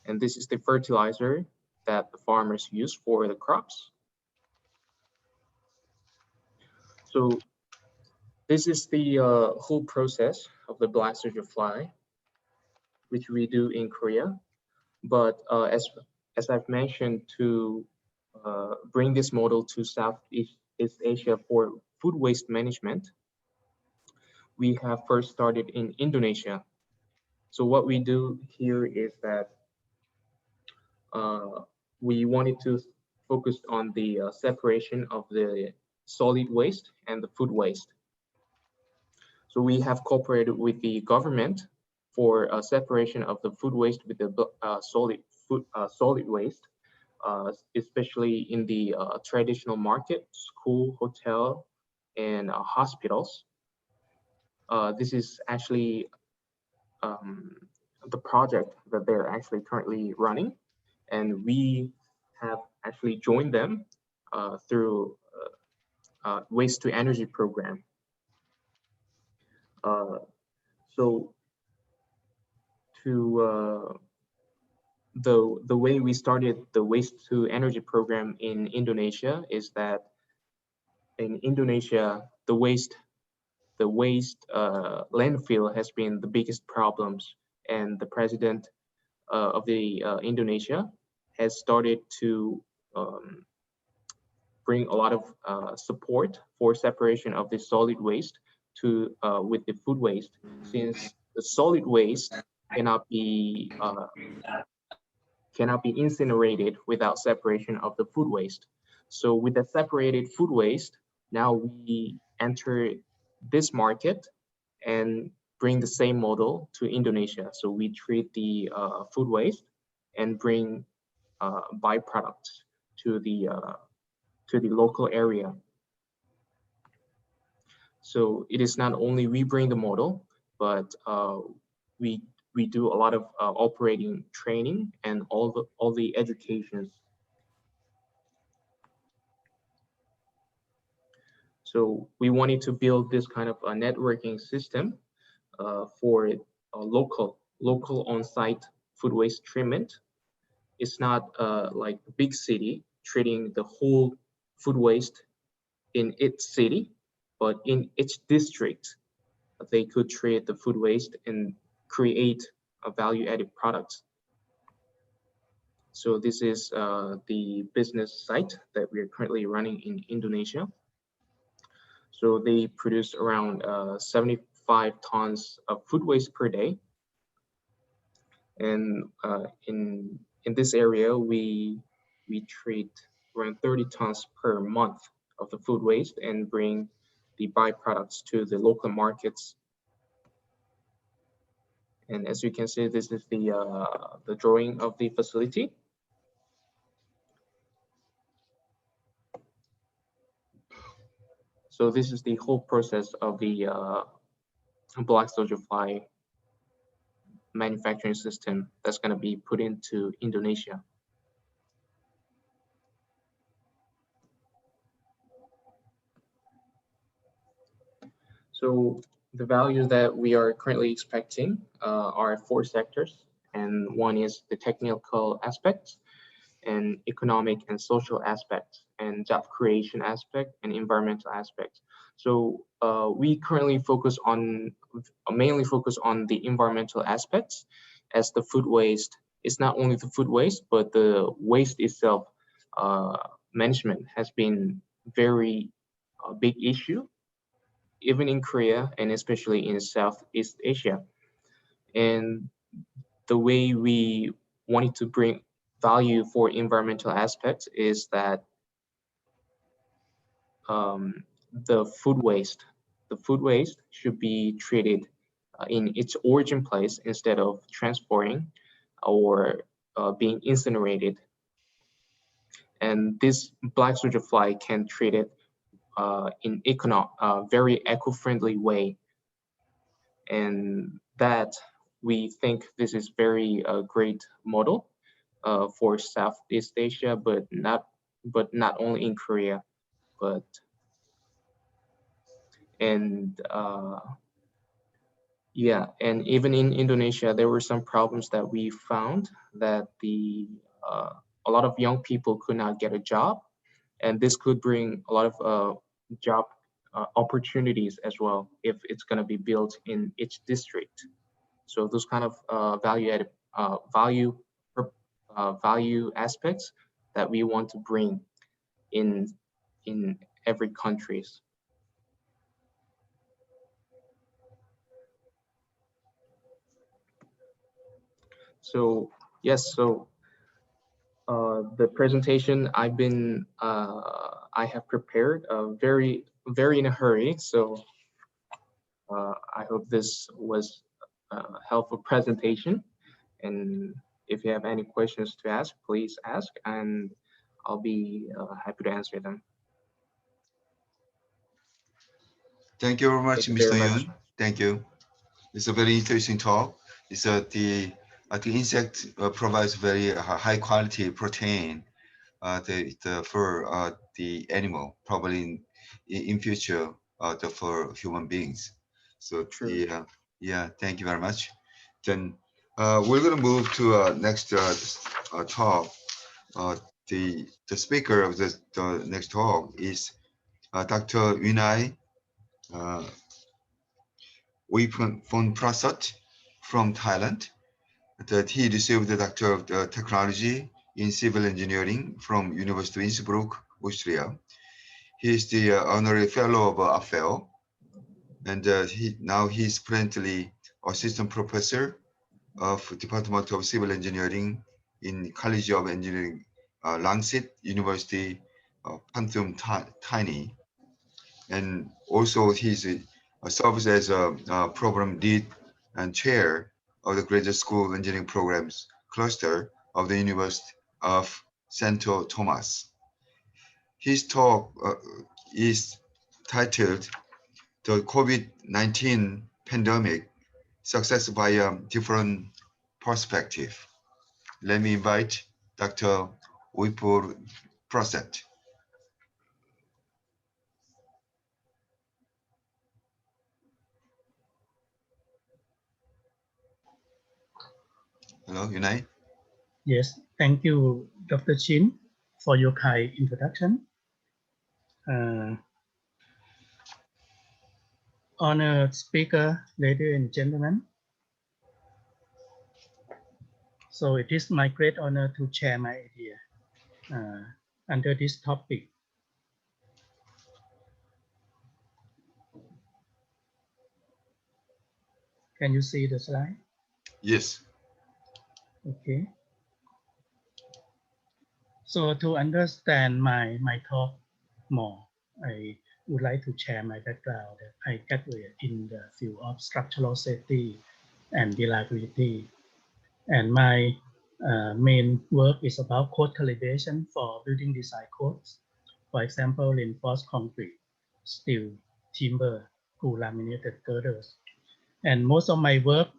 And this is the fertilizer that the farmers use for the crops. So this is the whole process of the black soldier fly, which we do in Korea. But as I've mentioned, to bring this model to Southeast Asia for food waste management, we have first started in Indonesia. So what we do here is that we wanted to focus on the separation of the solid waste and the food waste. So we have cooperated with the government for separation of the food waste with the solid waste, especially in the traditional market, school, hotel, and hospitals. This is actually the project that they're actually currently running, and we have actually joined them through waste to energy program. So to the way we started the waste to energy program in Indonesia is that in Indonesia, the waste landfill has been the biggest problems, and the president of the Indonesia has started to bring a lot of support for separation of the solid waste to with the food waste, since the solid waste cannot be incinerated without separation of the food waste. So with the separated food waste, now we enter this market and bring the same model to Indonesia. So we treat the food waste and bring byproducts to the local area. So it is not only we bring the model, but we do a lot of operating training and all the educations. So we wanted to build this kind of a networking system for a local on-site food waste treatment. It's not like a big city treating the whole food waste in its city, but in each district, they could treat the food waste and create a value-added product. So this is the business site that we are currently running in Indonesia. So they produce around 75 tons of food waste per day. And in this area, we treat around 30 tons per month of the food waste and bring the byproducts to the local markets. And as you can see, this is the drawing of the facility. So this is the whole process of the black soldier fly manufacturing system that's going to be put into Indonesia. So the values that we are currently expecting are 4 sectors, and one is the technical aspects, and economic and social aspects, and job creation aspect, and environmental aspects. So we currently mainly focus on the environmental aspects, as the food waste is not only the food waste, but the waste itself management has been very big issue, even in Korea and especially in Southeast Asia. And the way we wanted to bring value for environmental aspects is that the food waste should be treated in its origin place instead of transporting or being incinerated. And this black soldier fly can treat it in very eco-friendly way. And that we think this is very great model for Southeast Asia, but not only in Korea, but yeah, and even in Indonesia, there were some problems that we found that a lot of young people could not get a job, and this could bring a lot of job opportunities as well if it's going to be built in each district. So those kind of value aspects that we want to bring in every countries. So yes, so the presentation I have prepared very in a hurry. So I hope this was a helpful presentation. And if you have any questions to ask, please ask, and I'll be happy to answer them. Thank you very much, Thank you Mr. very Yun. much. Thank you. It's a very interesting talk. It's the insect provides very high quality protein for the animal, probably in future for human beings. So True. yeah, thank you very much. Then we're going to move to next talk. The speaker of the next talk is Dr. Vinay Wipon Prasad from Thailand. That he received the Doctor of Technology in Civil Engineering from University of Innsbruck, Austria. He is the honorary fellow of AFEO, and now he's currently assistant professor of Department of Civil Engineering in College of Engineering, Langsit University, Pantum Thani, and also he's serves as a program lead and chair of the graduate school engineering programs cluster of the University of Santo Tomas. His talk is titled "The COVID-19 Pandemic: Success by a Different Perspective." Let me invite Dr. Wipur Prasad. Hello, Unai. Yes, thank you, Dr. Chin, for your kind introduction. Honored speaker, ladies and gentlemen. So it is my great honor to share my idea under this topic. Can you see the slide? Yes. Okay. So to understand my talk more, I would like to share my background that I graduated in the field of structural safety and reliability. And my main work is about code calibration for building design codes. For example, reinforced concrete, steel, timber, glue laminated girders. And most of my work,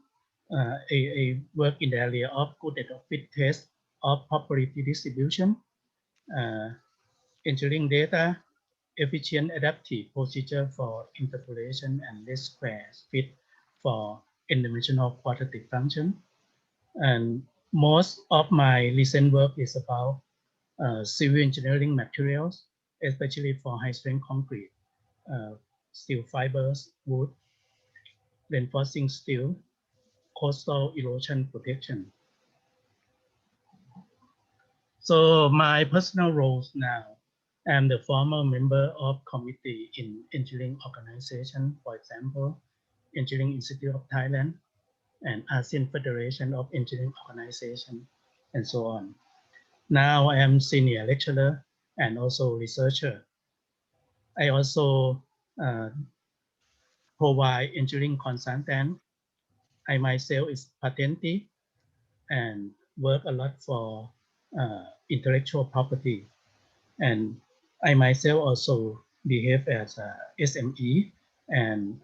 I work in the area of good and fit test of property distribution, engineering data, efficient adaptive procedure for interpolation and least squares fit for n-dimensional quadratic function. And most of my recent work is about civil engineering materials, especially for high-strength concrete, steel fibers, wood, reinforcing steel, coastal erosion protection. So my personal roles now, I'm the former member of committee in engineering organization, for example, Engineering Institute of Thailand and ASEAN Federation of Engineering Organization, and so on. Now I am senior lecturer and also researcher. I also provide engineering consultant. I myself is patentee and work a lot for intellectual property. And I myself also behave as a SME and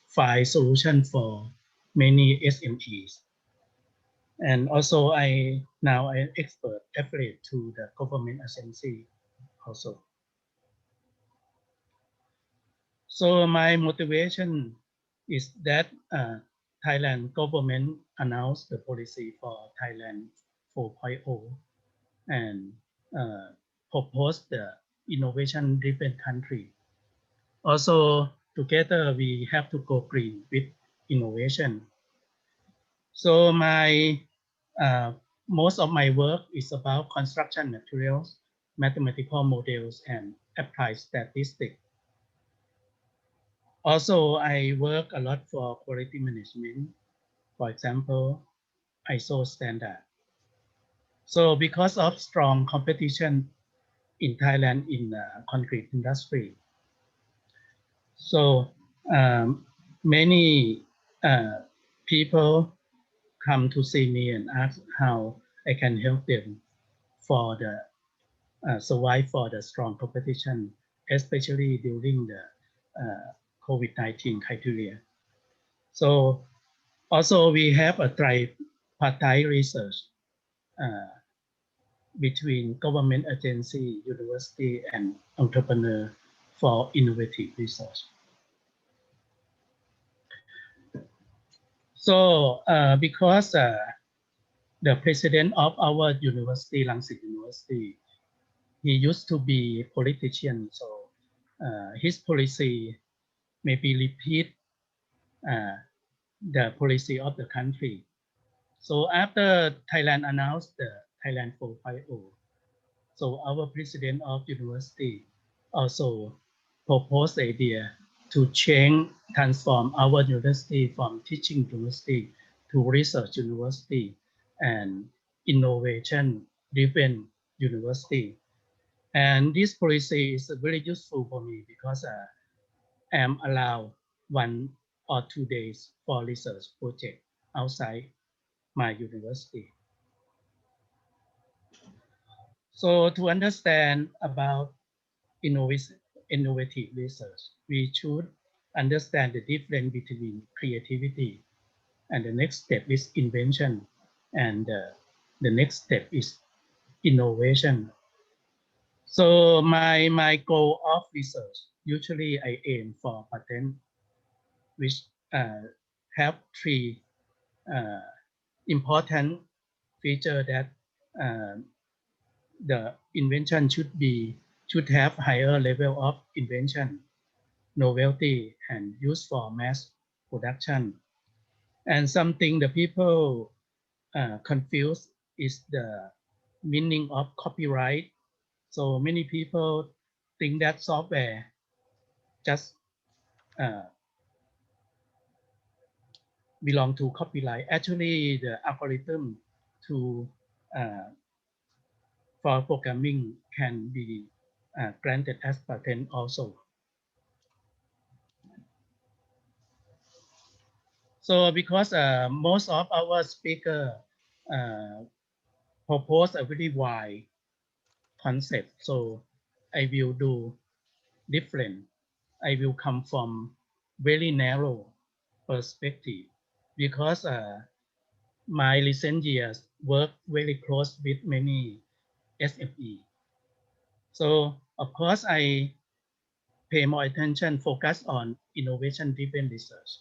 find solution for many SMEs. And also now I expert affiliate to the government agency also. So my motivation is that Thailand government announced the policy for Thailand 4.0 and proposed the innovation-driven country. Also, together we have to go green with innovation. So most of my work is about construction materials, mathematical models, and applied statistics. Also, I work a lot for quality management, for example, ISO standard. So because of strong competition in Thailand in the concrete industry, so many people come to see me and ask how I can help them for the survive for the strong competition, especially during the COVID-19 criteria. So also we have a tripartite research between government agency, university, and entrepreneur for innovative research. So because the president of our university, Langsit University, he used to be a politician, so his policy maybe repeat the policy of the country. So after Thailand announced the Thailand 4.0, so our president of university also proposed the idea to transform our university from teaching university to research university and innovation-driven university. And this policy is very useful for me because I am allowed 1 or 2 days for research project outside my university. So to understand about innovative research, we should understand the difference between creativity, and the next step is invention, and the next step is innovation. So my goal of research, usually I aim for patent, which have 3 important features that the invention should have higher level of invention, novelty, and use for mass production. And something the people confuse is the meaning of copyright. So many people think that software just belong to copyright. Actually, the algorithm for programming can be granted as patent also. So because most of our speakers propose a very wide concept, so I will do different. I will come from very narrow perspective because my recent years work very close with many SME. So Of course, I pay more attention, focus on innovation-driven research.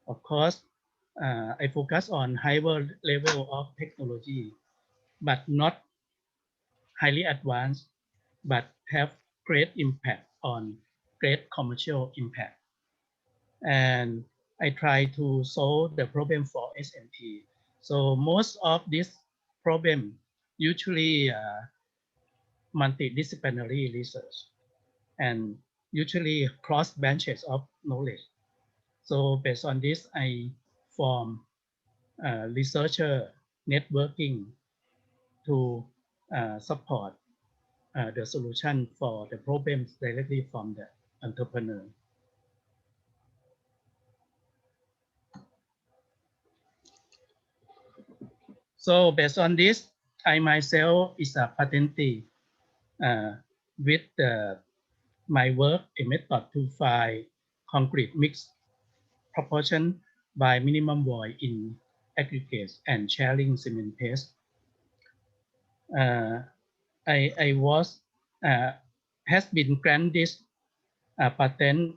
Of course, I focus on higher level of technology, but not highly advanced, but have great impact on great commercial impact. And I try to solve the problem for SMT. So most of this problem usually multidisciplinary research and usually cross branches of knowledge. So based on this, I form researcher networking to support the solution for the problems directly from the entrepreneur. So based on this, I myself is a patentee with my work, a method to find concrete mixed proportion by minimum void in aggregates and sharing cement paste. I was has been granted a patent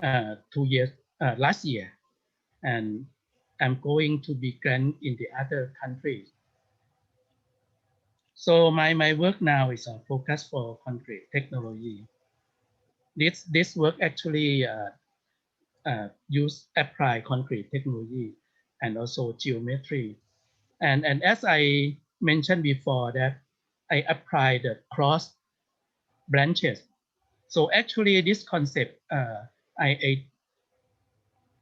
2 years last year, and I'm going to be granted in the other countries. So my work now is a focus for concrete technology. This work actually use apply concrete technology and also geometry. And as I mentioned before that I apply the cross branches. So actually this concept I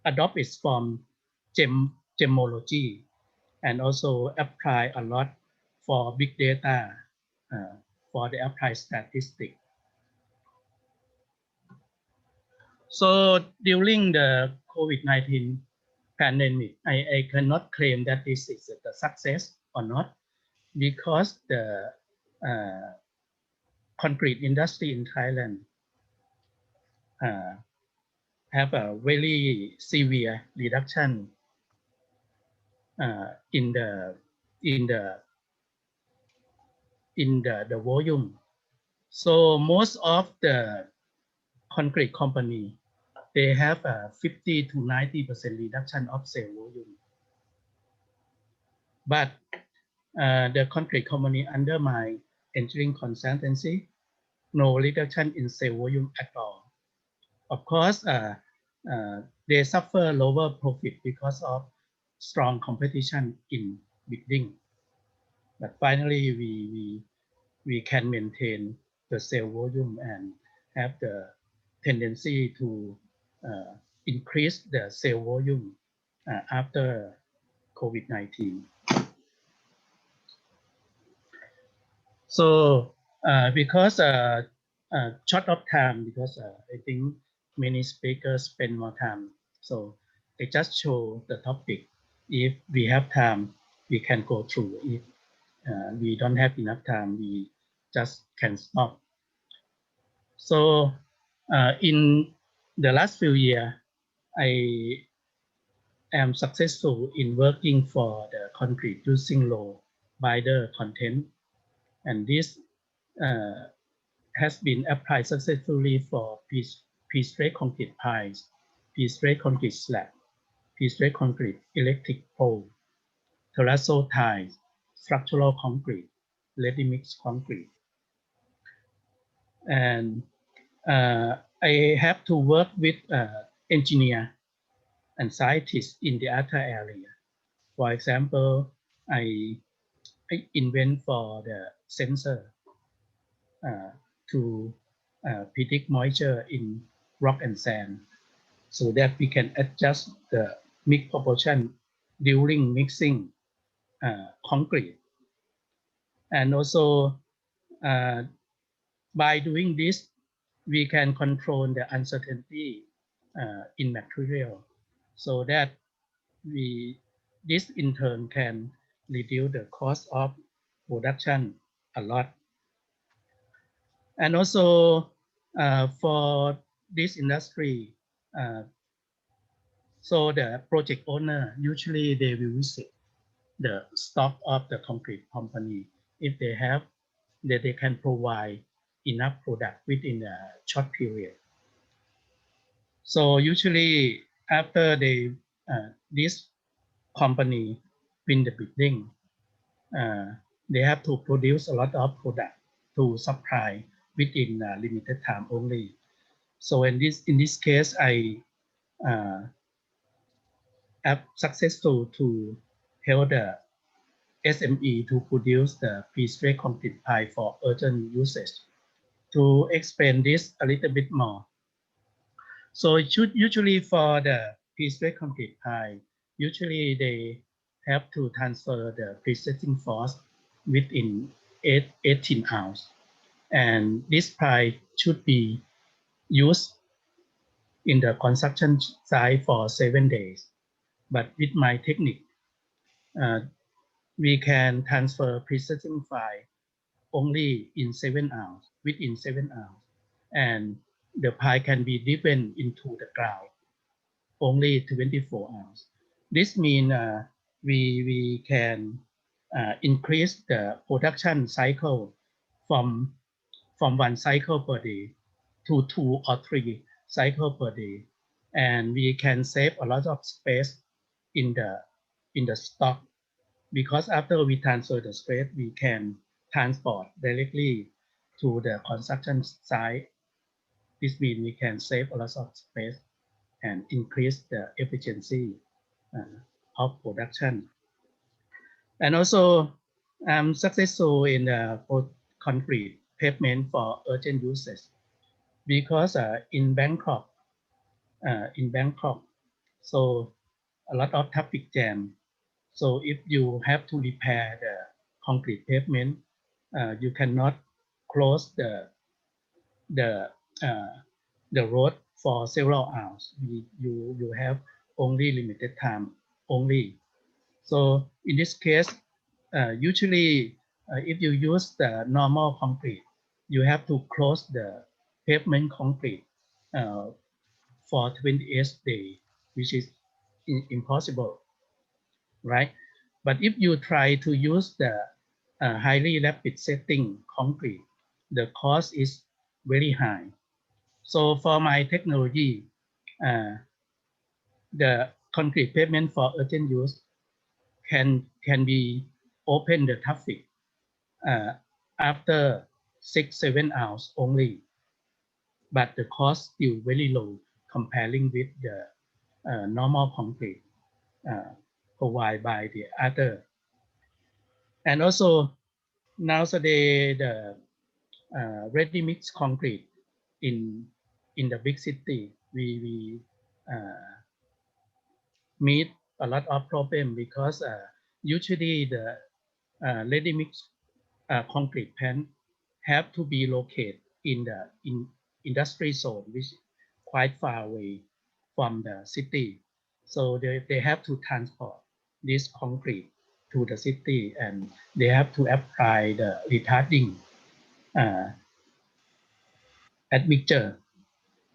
adopt it from gemology and also apply a lot for big data for the applied statistics. So during the COVID-19 pandemic, I cannot claim that this is a success or not, because the concrete industry in Thailand have a very severe reduction in the volume. So most of the concrete company, they have a 50 to 90% reduction of sale volume. But the concrete company under my engineering consultancy, no reduction in sale volume at all. Of course, they suffer lower profit because of strong competition in bidding. But finally, we can maintain the sale volume and have the tendency to increase the sale volume after COVID-19. So because short of time, because I think many speakers spend more time, so I just show the topic. If we have time, we can go through. If we don't have enough time, we just can stop. So in the last few years, I am successful in working for the concrete using low binder content, and this has been applied successfully for piece-rate concrete piles, piece-rate concrete slab, piece-rate concrete electric pole, terrazzo tiles, structural concrete, ready-mix concrete. And I have to work with engineers and scientists in the other area. For example, I invent for the sensor to predict moisture in rock and sand, so that we can adjust the mix proportion during mixing concrete. And also by doing this, we can control the uncertainty in material, so that this in turn can reduce the cost of production a lot. And also for this industry, so the project owner, usually they will visit the stock of the concrete company. If they have, that they can provide enough product within a short period. So usually after this company win the bidding, they have to produce a lot of product to supply within a limited time only. So in this case, I am successful to help the SME to produce the pre-stressed concrete pipe for urgent usage. To explain this a little bit more, so usually for the pre-stressed concrete pipe, usually they have to transfer the pre-stressing force within 18 hours, and this pipe should be used in the construction site for 7 days. But with my technique, we can transfer pre-stressing pipe only in 7 hours, within 7 hours, and the pipe can be driven into the ground only 24 hours. This means we can increase the production cycle from 1 cycle per day to 2 or 3 cycles per day, and we can save a lot of space in the stock, because after we transfer the space, we can transport directly to the construction site. This means we can save a lot of space and increase the efficiency of production. And also, I'm successful in the concrete pavement for urgent usage, because in Bangkok, so a lot of traffic jam. So if you have to repair the concrete pavement, you cannot close the road for several hours. You have only limited time only. So in this case, usually if you use the normal concrete, you have to close the pavement concrete for 28 days, which is impossible, right? But if you try to use the highly rapid setting concrete, the cost is very high. So for my technology, the concrete pavement for urgent use can be open the traffic after 6-7 hours only, but the cost still very low comparing with the normal concrete provided by the other. And also nowadays the ready-mix concrete in the big city, we meet a lot of problem, because usually the ready-mix concrete plant have to be located in the industry zone, which is quite far away from the city. So they have to transport this concrete to the city, and they have to apply the retarding admixture.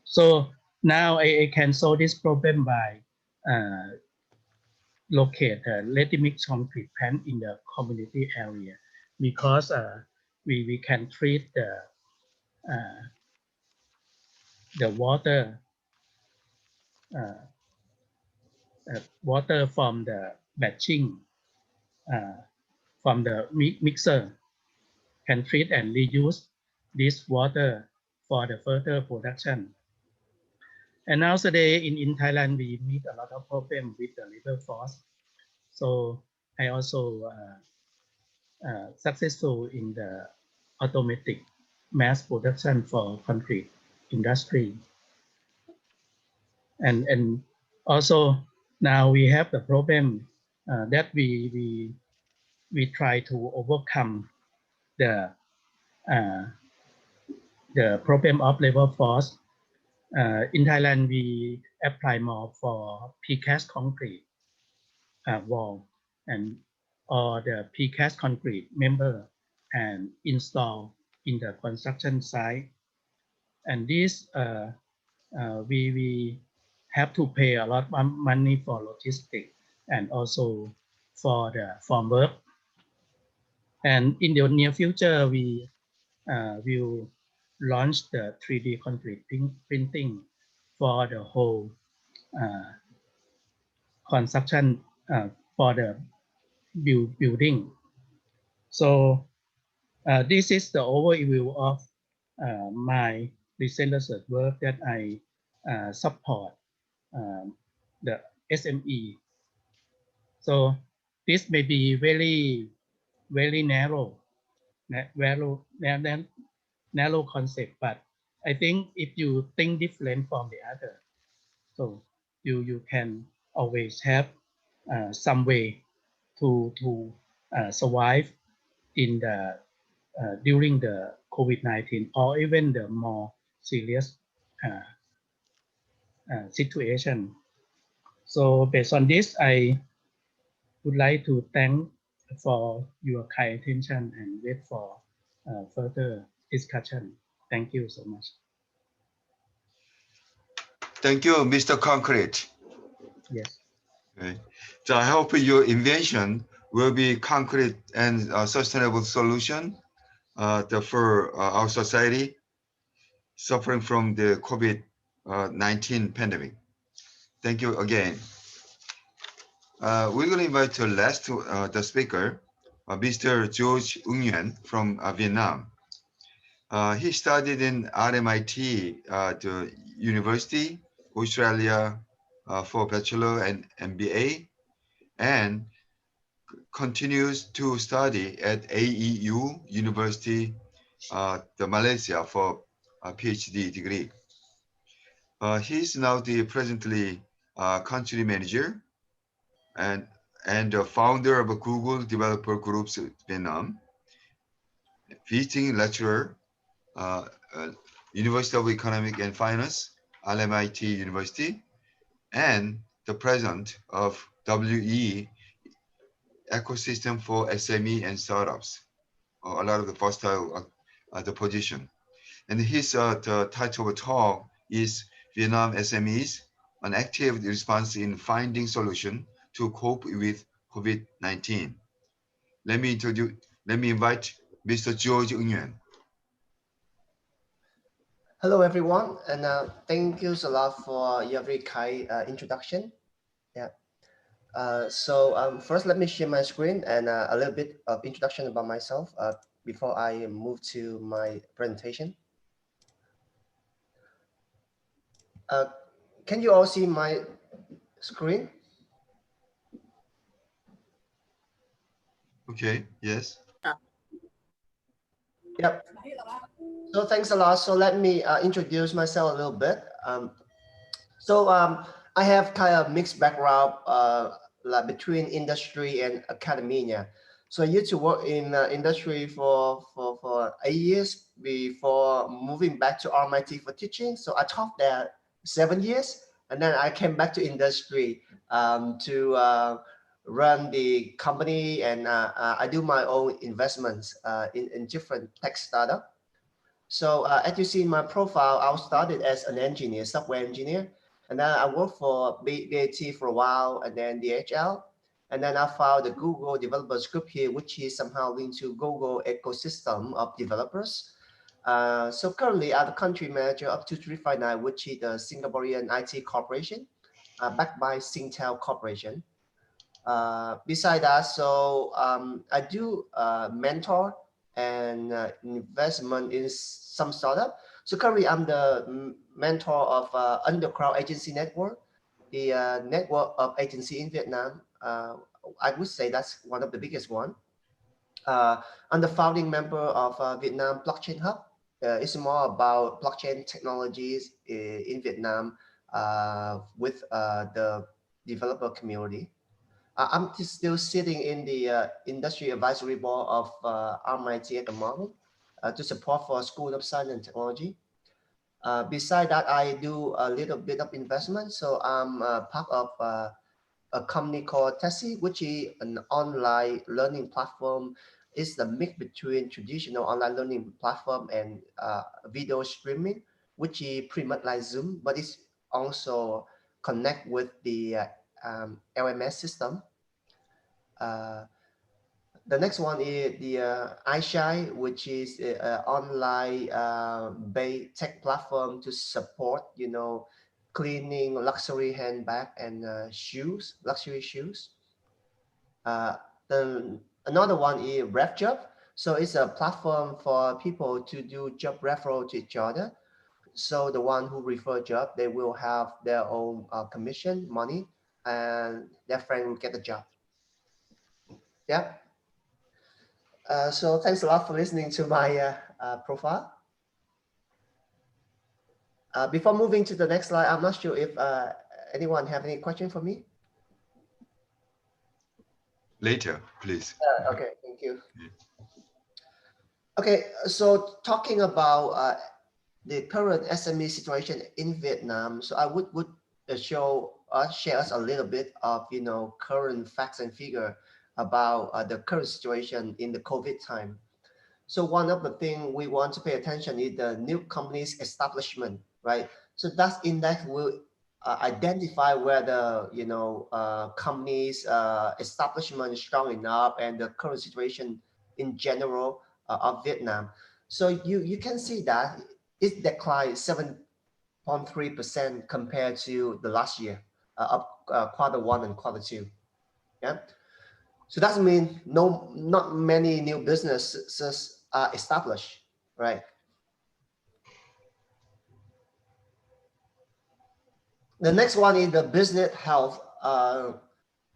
So now I can solve this problem by locate a ready-mix concrete plant in the community area, because we can treat the water water from the batching from the mixer, can treat and reuse this water for the further production. And nowadays in Thailand, we meet a lot of problems with the labor force. So I also successful in the automatic mass production for concrete industry. And also now we have the problem that we try to overcome the problem of labor force. In Thailand, we apply more for precast concrete wall and or the precast concrete member and install in the construction site. And this we have to pay a lot of money for logistics and also for the formwork. And in the near future, we will launch the 3D concrete printing for the whole construction for the building. So this is the overview of my recent research work that I support the SME. So this may be very narrow concept, but I think if you think different from the other, so you can always have some way to survive in the during the COVID-19 or even the more serious situation. So based on this, I would like to thank for your kind attention and wait for further discussion. Thank you so much. Thank you, Mr. Concrete. Yes. Okay. So I hope your invention will be concrete and sustainable solution for our society suffering from the COVID-19 pandemic. Thank you again. We're going to invite the last the speaker, Mr. George Ung Nguyen from Vietnam. He studied in RMIT the University, Australia for Bachelor and MBA, and continues to study at AEU University, the Malaysia for a PhD degree. He's now the presently country manager and the founder of a Google Developer Groups Vietnam, visiting lecturer, University of Economic and Finance, RMIT University, and the president of WE Ecosystem for SME and Startups. A lot of the versatile the position. And his the title of the talk is Vietnam SMEs, an active response in finding solution to cope with COVID-19. Let me invite Mr. George Ung Nguyen. Hello, everyone, and thank you a lot for your very kind introduction. Yeah. First, let me share my screen and a little bit of introduction about myself before I move to my presentation. Can you all see my screen? Okay, yes. Yep. So thanks a lot. So let me introduce myself a little bit. I have kind of mixed background like between industry and academia. So I used to work in industry for 8 years before moving back to RMIT for teaching. So I taught there 7 years, and then I came back to industry to run the company, and I do my own investments in different tech startup. So as you see in my profile, I started as an engineer, software engineer, and then I worked for BAT for a while, and then DHL, and then I found the Google Developers Group here, which is somehow linked to Google ecosystem of developers. So currently, I'm the country manager of 2359, which is the Singaporean IT corporation, backed by Singtel Corporation. Beside that, so I do mentor and investment in some startup. So currently, I'm the mentor of Undercrowd Agency Network, the network of agency in Vietnam. I would say that's one of the biggest one. I'm the founding member of Vietnam Blockchain Hub. It's more about blockchain technologies in Vietnam with the developer community. I'm still sitting in the industry advisory board of RMIT at the moment to support for School of Science and Technology. Beside that, I do a little bit of investment. So I'm part of a company called Tessie, which is an online learning platform. It's the mix between traditional online learning platform and video streaming, which is pretty much like Zoom, but it's also connect with the LMS system. The next one is the iShy, which is an online based tech platform to support, cleaning luxury handbag and shoes, luxury shoes. Then another one is RefJob. So it's a platform for people to do job referral to each other. So the one who refer job, they will have their own commission money, and their friend will get the job. Yeah. So thanks a lot for listening to my profile. Before moving to the next slide, I'm not sure if anyone have any question for me. Later, please. Okay, thank you. Okay, so talking about the current SME situation in Vietnam, so I would share us a little bit of current facts and figure about the current situation in the COVID time. So one of the things we want to pay attention is the new companies establishment, right? So that index will identify whether companies establishment is strong enough and the current situation in general of Vietnam. So you can see that it declined 7.3% compared to the last year of Q1 and Q2. Yeah. So that means not many new businesses are established, right? The next one is the business health.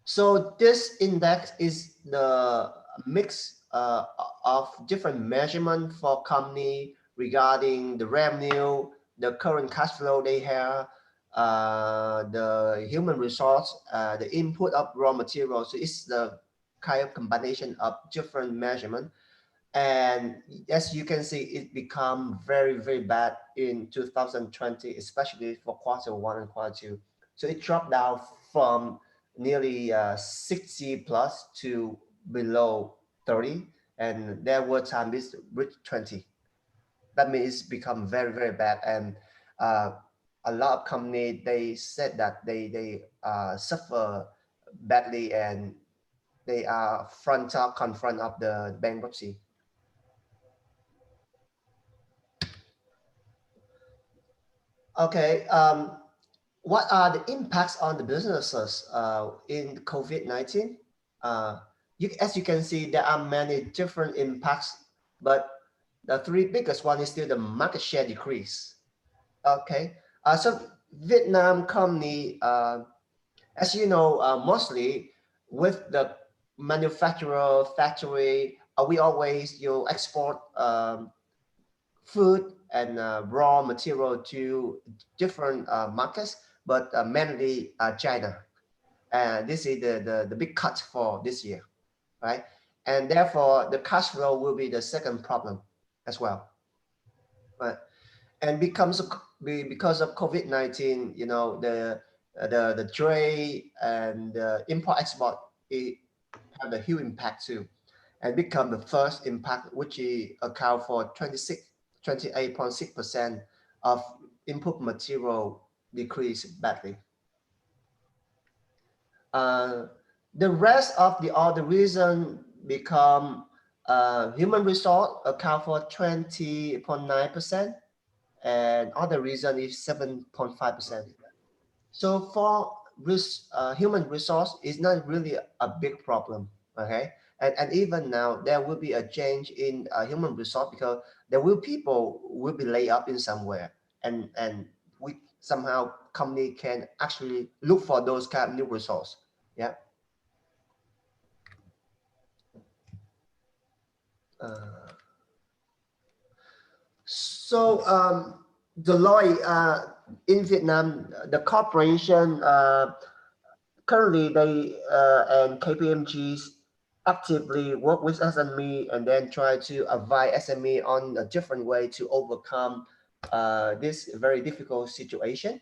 So this index is the mix of different measurements for company regarding the revenue, the current cash flow they have, the human resource, the input of raw materials. So it's the kind of combination of different measurements. And as you can see, it become very, very bad in 2020, especially for Q1 and Q2. So it dropped down from nearly 60 plus to below 30. And there were times it's reached 20. That means it's become very, very bad. And a lot of companies, they said that they suffer badly and they are confront of the bankruptcy. Okay, what are the impacts on the businesses in COVID-19? As you can see, there are many different impacts, but the three biggest one is still the market share decrease. Okay, so Vietnam company, as you know, mostly with the manufacturer factory, we always export food and raw material to different markets, but mainly China. And this is the big cut for this year, right? And therefore, the cash flow will be the second problem as well, right? And because of COVID-19, the trade and import-export have a huge impact too, and become the first impact, which account for 28.6% of input material decrease badly. The rest of the other reason become human resource account for 20.9%, and other reason is 7.5%. So for human resource is not really a big problem, okay? And even now there will be a change in human resource because people will be laid up in somewhere, and we somehow company can actually look for those kind of new resource. Yeah. So Deloitte in Vietnam, the corporation currently they and KPMGs actively work with SME and then try to advise SME on a different way to overcome this very difficult situation,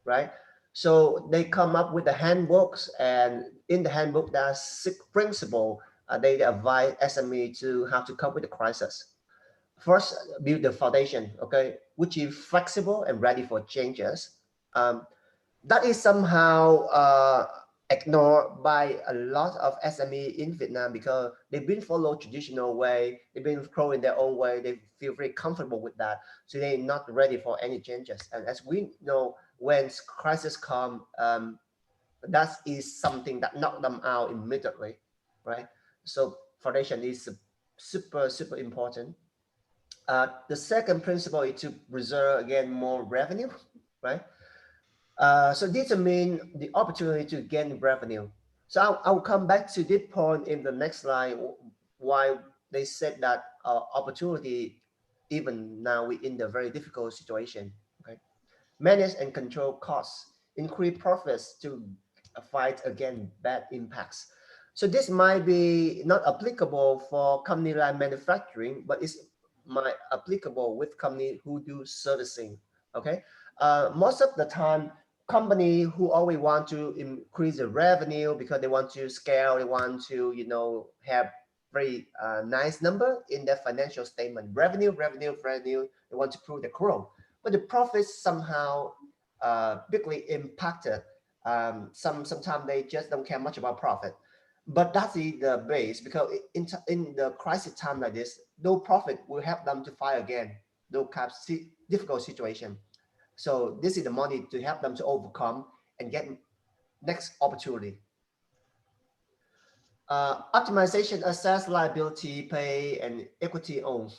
right? So they come up with the handbooks, and in the handbook there are 6 principles they advise SME to how to cope with the crisis. First, build the foundation, okay, which is flexible and ready for changes. That is somehow ignored by a lot of SME in Vietnam because they've been follow traditional way, they've been growing their own way, they feel very comfortable with that, so they're not ready for any changes. And as we know, when crisis come, that is something that knock them out immediately, right? So foundation is super important. The second principle is to reserve again more revenue, right? So determine the opportunity to gain revenue. So I'll come back to this point in the next slide, why they said that opportunity, even now we're in the very difficult situation, okay? Manage and control costs, increase profits to fight against bad impacts. So this might be not applicable for company like manufacturing, but it's might applicable with company who do servicing. Okay, most of the time, company who always want to increase the revenue because they want to scale, they want to have very nice number in their financial statement. Revenue. They want to prove the growth, but the profits somehow bigly impacted. Sometimes they just don't care much about profit, but that's the base, because in the crisis time like this, no profit will help them to fight again those kind of difficult situation. So this is the money to help them to overcome and get next opportunity. Optimization, assess liability, pay, and equity owned.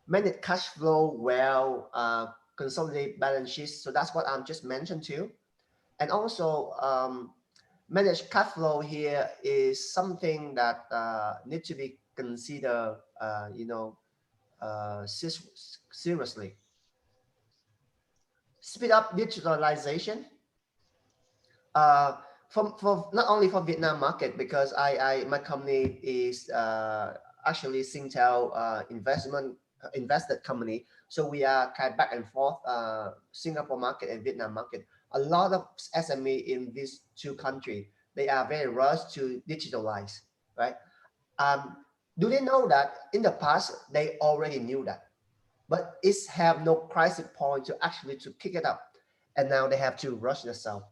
Manage cash flow well, consolidate balance sheets. So that's what I'm just mentioned to. And also manage cash flow here is something that need to be considered, seriously. Speed up digitalization. For not only for Vietnam market, because my company is actually Singtel invested company, so we are kind of back and forth Singapore market and Vietnam market. A lot of SME in these two countries, they are very rushed to digitalize, right? Do they know that in the past they already knew that, but it's have no crisis point to actually to pick it up, and now they have to rush themselves.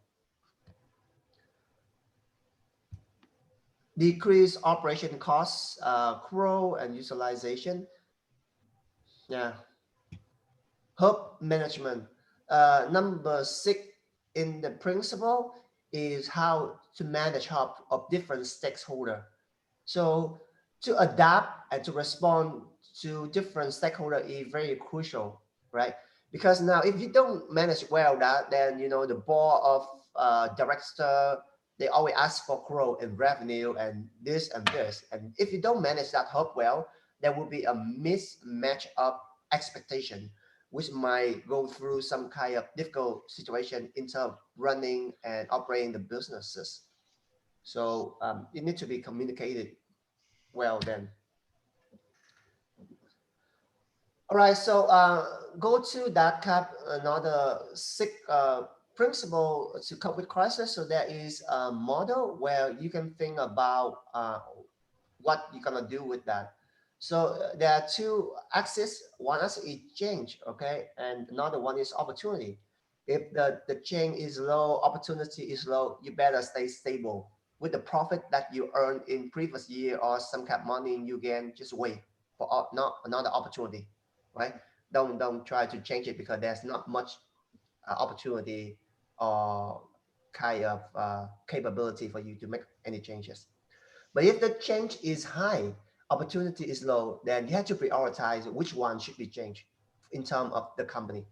Decrease operation costs, grow and utilization. Yeah. Hub management. Number 6 in the principle is how to manage hub of different stakeholders. So to adapt and to respond to different stakeholders is very crucial, right? Because now if you don't manage well that, then the board of director, they always ask for growth and revenue and this and this. And if you don't manage that hub well, there will be a mismatch of expectation, which might go through some kind of difficult situation in terms of running and operating the businesses. So it needs to be communicated well then. All right, so go to that cap, another 6 principle to cope with crisis. So there is a model where you can think about what you're gonna do with that. So there are 2 axes. One axis is change, okay, and another one is opportunity. If the change is low, opportunity is low, you better stay stable with the profit that you earned in previous year or some kind of money you gain. Just wait for not another opportunity, right? Don't try to change it because there's not much opportunity or kind of capability for you to make any changes. But if the change is high, opportunity is low, then you have to prioritize which one should be changed in terms of the company.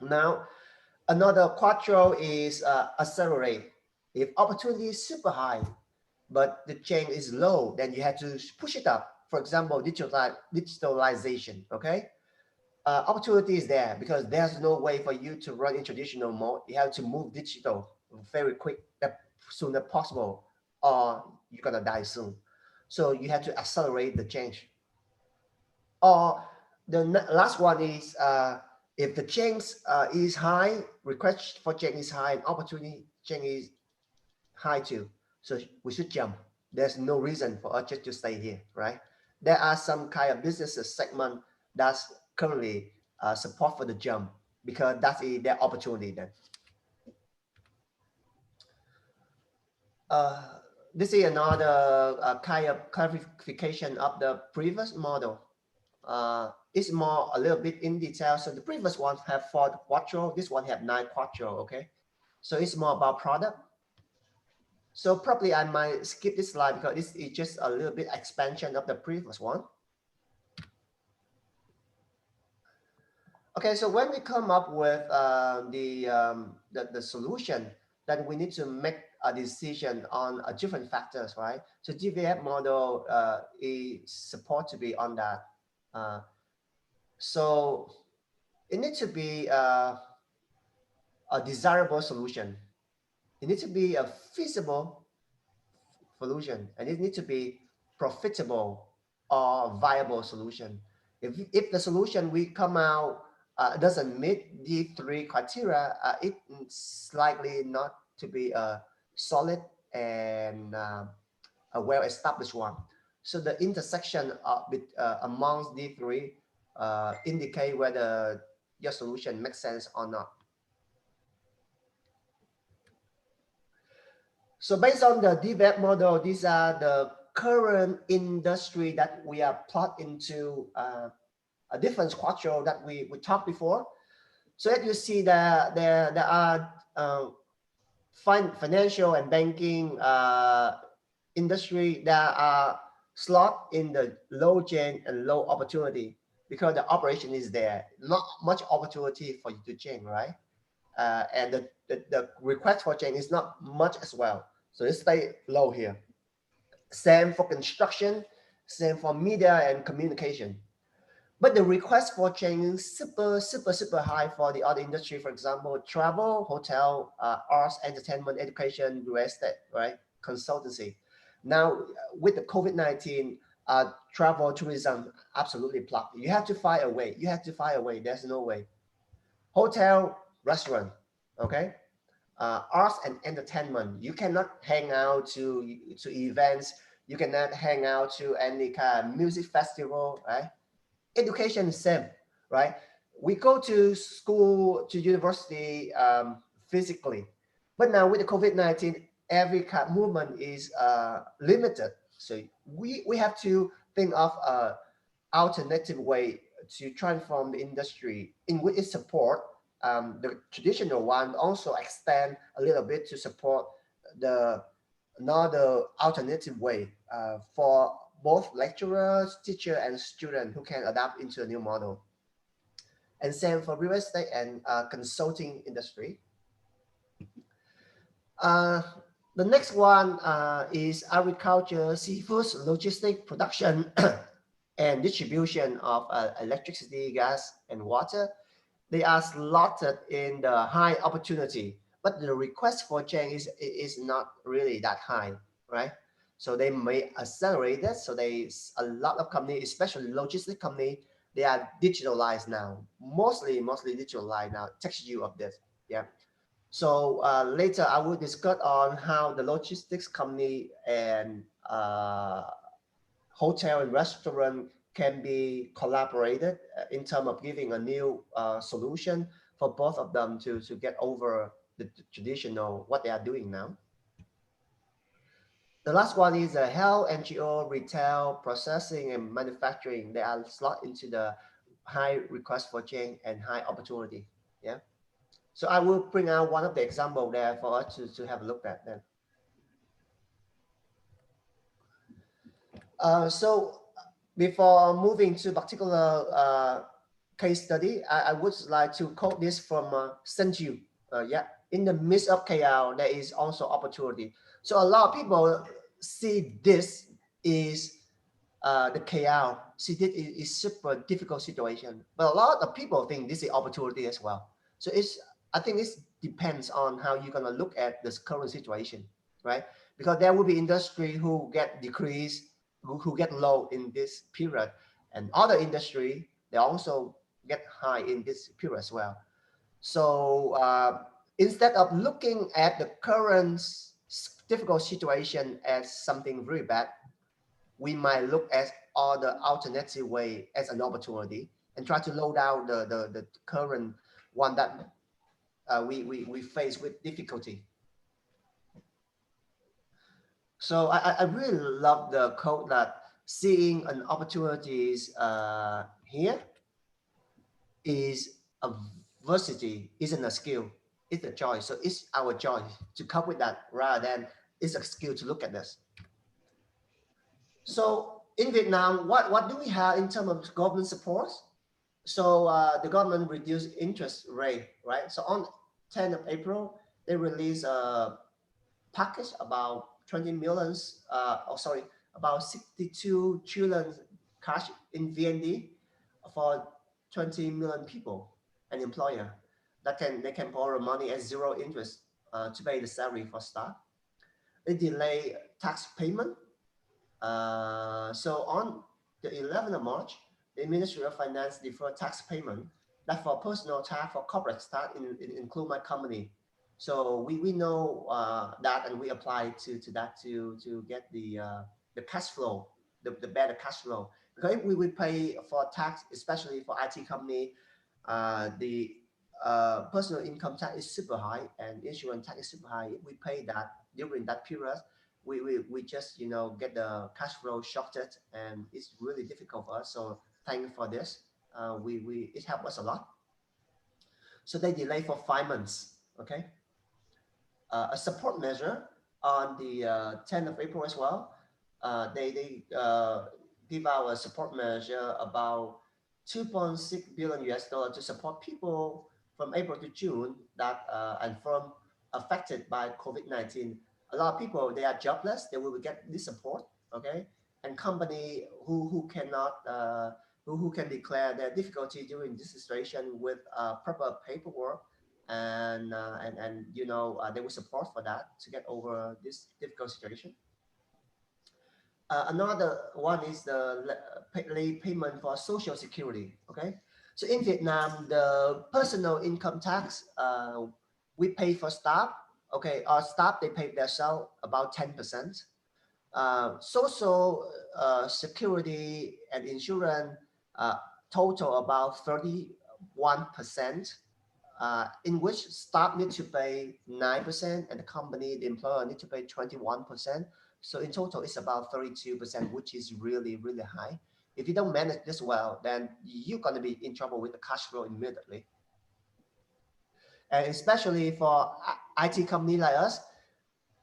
Now, another quattro is accelerate. If opportunity is super high, but the change is low, then you have to push it up. For example, digitalization, okay? Opportunity is there because there's no way for you to run in traditional mode. You have to move digital very quick, as soon as possible, or you're gonna die soon. So you have to accelerate the change. Or the last one is if the change is high, request for change is high, and opportunity change is high too. So we should jump. There's no reason for us just to stay here, right? There are some kind of businesses segment that's currently support for the jump because that's their opportunity then. This is another kind of clarification of the previous model. It's more a little bit in detail. So the previous one have 4 quattro, this one have 9 quattro, okay? So it's more about product. So probably I might skip this slide because this is just a little bit expansion of the previous one. Okay, so when we come up with the solution, then we need to make a decision on different factors, right? So GVF model is supposed to be on that. So it needs to be a desirable solution. It needs to be a feasible solution, and it needs to be profitable or viable solution. If the solution we come out doesn't meet the 3 criteria, it's likely not to be a solid and a well-established one. So the intersection amongst the 3 indicate whether your solution makes sense or not. So based on the DVEP model, these are the current industry that we are plot into a different quattro that we talked before. So as you see that there are financial and banking industry that are slot in the low change and low opportunity because the operation is there, not much opportunity for you to change, right? And the request for change is not much as well. So it stay low here. Same for construction, same for media and communication. But the request for change is super high for the other industry. For example, travel, hotel, arts, entertainment, education, real estate, right? Consultancy. Now with the COVID-19, travel, tourism, absolutely plugged. You have to find a way. You have to find a way. There's no way. Hotel, restaurant, okay? Arts and entertainment. You cannot hang out to events. You cannot hang out to any kind of music festival, right? Education is same, right? We go to school, to university physically, but now with the COVID-19, every kind of movement is limited. So we have to think of an alternative way to transform the industry in which it support the traditional one, also extend a little bit to support another alternative way for both lecturers, teacher, and student who can adapt into a new model. And same for real estate and consulting industry. The next one is agriculture, seafood, logistics, production, and distribution of electricity, gas, and water. They are slotted in the high opportunity, but the request for change is not really that high, right? So they may accelerate that. So a lot of companies, especially logistic company, they are digitalized now, mostly digitalized now. Text you of this, yeah. So later I will discuss on how the logistics company and hotel and restaurant can be collaborated in terms of giving a new solution for both of them to get over the traditional what they are doing now. The last one is health, NGO, retail, processing, and manufacturing. They are slot into the high request for change and high opportunity. Yeah. So I will bring out one of the example there for us to have a look at then. So before moving to particular case study, I would like to quote this from Senju. Yeah, in the midst of chaos, there is also opportunity. So a lot of people see this is the chaos, see this is super difficult situation, but a lot of people think this is opportunity as well. So I think it depends on how you're gonna look at this current situation, right? Because there will be industry who get decreased, who get low in this period, and other industry they also get high in this period as well. So instead of looking at the current difficult situation as something very bad, we might look at other alternative way as an opportunity and try to low down the current one that we face with difficulty. So I really love the quote that seeing an opportunities here is a varsity, isn't a skill, it's a choice. So it's our choice to cope with that rather than it's a skill to look at this. So in Vietnam, what do we have in terms of government support? So the government reduced interest rate, right? So on 10th of April, they released a package about 20 millions, about 62 trillion cash in VND for 20 million people and employer that they can borrow money at zero interest to pay the salary for staff. They delay tax payment. So on the 11th of March, the Ministry of Finance deferred tax payment that for personal tax for corporate staff include my company. So we know that, and we apply to that to get the cash flow, the better cash flow. Because if we pay for tax, especially for IT company, the personal income tax is super high and insurance tax is super high. If we pay that during that period, we just get the cash flow shorted, and it's really difficult for us. So thank you for this. It helped us a lot. So they delay for 5 months. Okay. A support measure on the 10th of April as well. They give our support measure about 2.6 billion US dollar to support people from April to June that and from affected by COVID-19. A lot of people, they are jobless, they will get this support. Okay. And company who cannot who can declare their difficulty during this situation with proper paperwork, and they will support for that to get over this difficult situation. Another one is the late payment for social security. Okay, so in Vietnam, the personal income tax we pay for staff. Okay, our staff, they pay themselves about 10%. Social security and insurance total about 31%. In which staff need to pay 9% and the company, the employer, need to pay 21%. So in total, it's about 32%, which is really, really high. If you don't manage this well, then you're going to be in trouble with the cash flow immediately. And especially for IT company like us,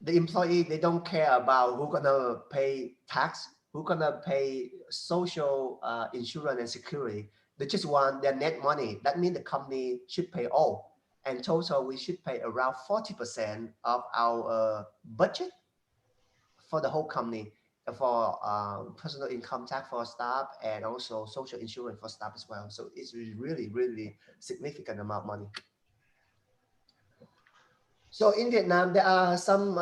the employee, they don't care about who's going to pay tax, who's going to pay social insurance and security. They just want their net money. That means the company should pay all. And total, we should pay around 40% of our budget for the whole company for personal income tax for staff and also social insurance for staff as well. So it's really, really significant amount of money. So in Vietnam, there are some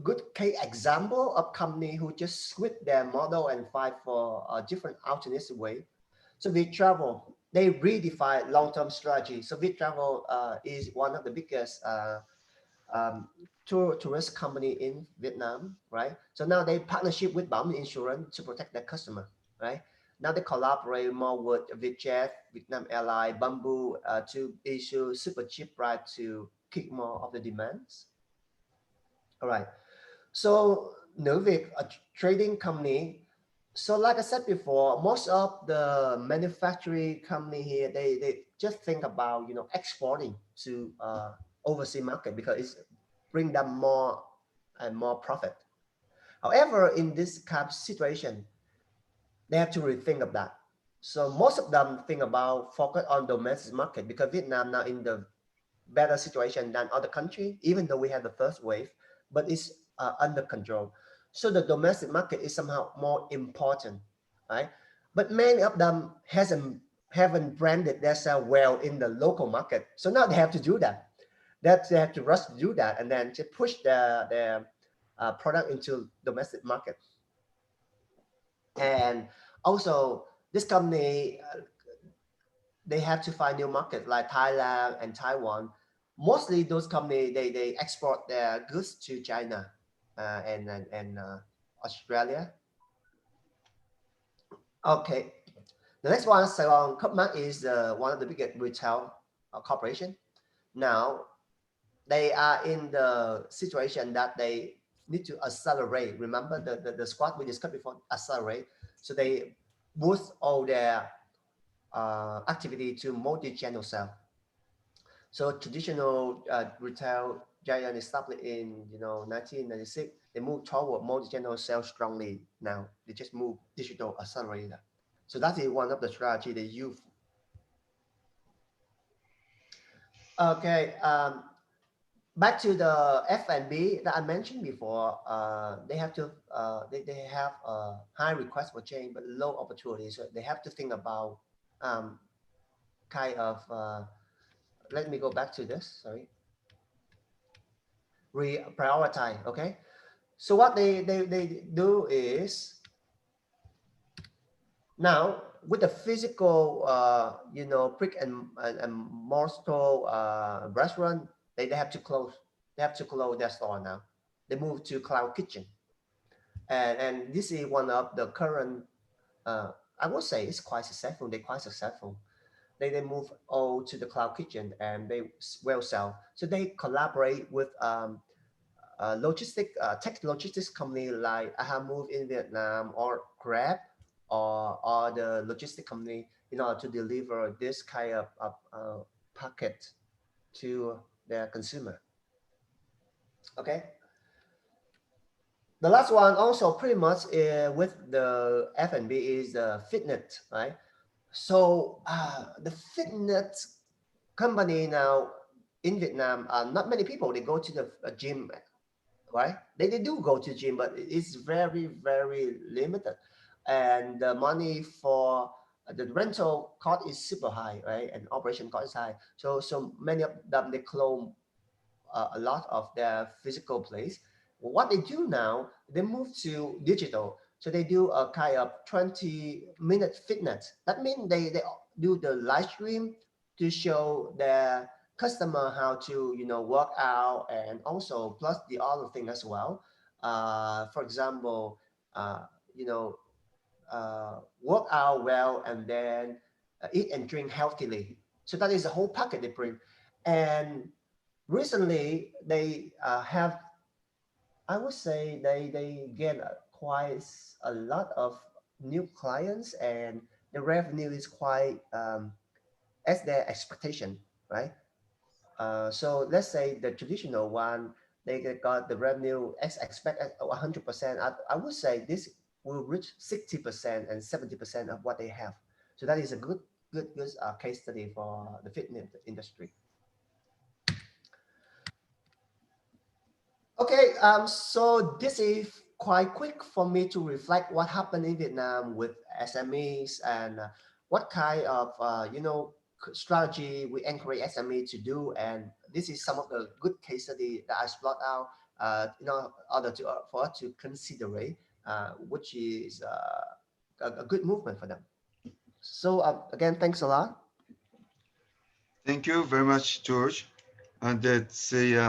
good case example of company who just switch their model and fight for a different alternative way. So Viettravel, they redefine long-term strategy. So Viettravel is one of the biggest tourist company in Vietnam, right? So now they partnership with Bảo Mệnh Insurance to protect their customer, right? Now they collaborate more with Vietjet, Vietnam Airlines, Bamboo to issue super cheap ride to kick more of the demands. All right. So Nữ Việt, a trading company. So like I said before, most of the manufacturing company here, they just think about exporting to overseas market because it's bring them more and more profit. However, in this kind of situation, they have to rethink of that. So most of them think about focus on domestic market because Vietnam now in the better situation than other countries, even though we have the first wave, but it's under control. So the domestic market is somehow more important, right? But many of them haven't branded themselves well in the local market. So now they have to do that. They have to rush to do that and then just push their product into domestic market. And also this company, they have to find new markets like Thailand and Taiwan. Mostly those companies, they export their goods to China and Australia. Okay, the next one, Saigon Copmark is one of the biggest retail corporation. Now they are in the situation that they need to accelerate. Remember the squad we discussed before, accelerate. So they boost all their activity to multi-channel sale. So traditional retail giant established in 1996, they moved toward multi-channel sales strongly now. They just move digital accelerator. So that is one of the strategy they use. Okay, back to the F&B that I mentioned before. They have to they have a high request for change but low opportunity. So they have to think about kind of let me go back to this. Sorry. Prioritize. Okay. So what they do is now with the physical brick and mortar restaurant, they have to close. They have to close their store now. They move to cloud kitchen, and this is one of the current. I would say it's quite successful. They're quite successful. They move all to the cloud kitchen and they will sell. So they collaborate with tech logistics company like AHA Move in Vietnam or Grab or the logistic company in order to deliver this kind of packet to their consumer. Okay. The last one also pretty much with the F&B is the fitness, right? So the fitness company now in Vietnam, not many people, they go to the gym, right? They do go to gym, but it's very, very limited. And the money for the rental cost is super high, right? And operation cost is high. So many of them, they close a lot of their physical place. What they do now, they move to digital. So they do a kind of 20-minute fitness. That means they do the live stream to show their customer how to work out, and also plus the other thing as well. For example, work out well and then eat and drink healthily. So that is the whole packet they bring. And recently they have, I would say they get quite a lot of new clients, and the revenue is quite as their expectation, right? So let's say the traditional one, they got the revenue as expected 100%. I would say this will reach 60% and 70% of what they have. So that is a good case study for the fitness industry. Okay, so this is quite quick for me to reflect what happened in Vietnam with SMEs and what kind of strategy we encourage SME to do. And this is some of the good case study that I plot out in order for us to consider, which is a good movement for them. So again, thanks a lot. Thank you very much, George. And that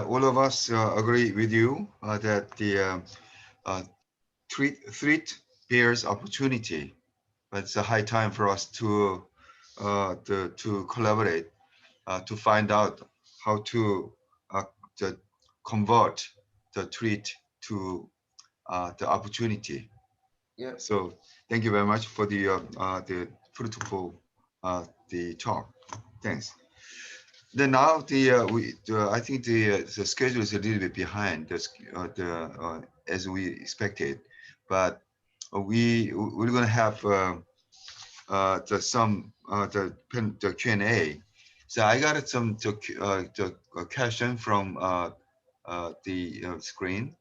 all of us agree with you that the threat bears opportunity, but it's a high time for us to collaborate to find out how to convert the threat to the opportunity. Yeah. So thank you very much for the fruitful the talk. Thanks. Then now I think the schedule is a little bit behind as we expected, but we're going to have the Q&A. So I got some question from the screen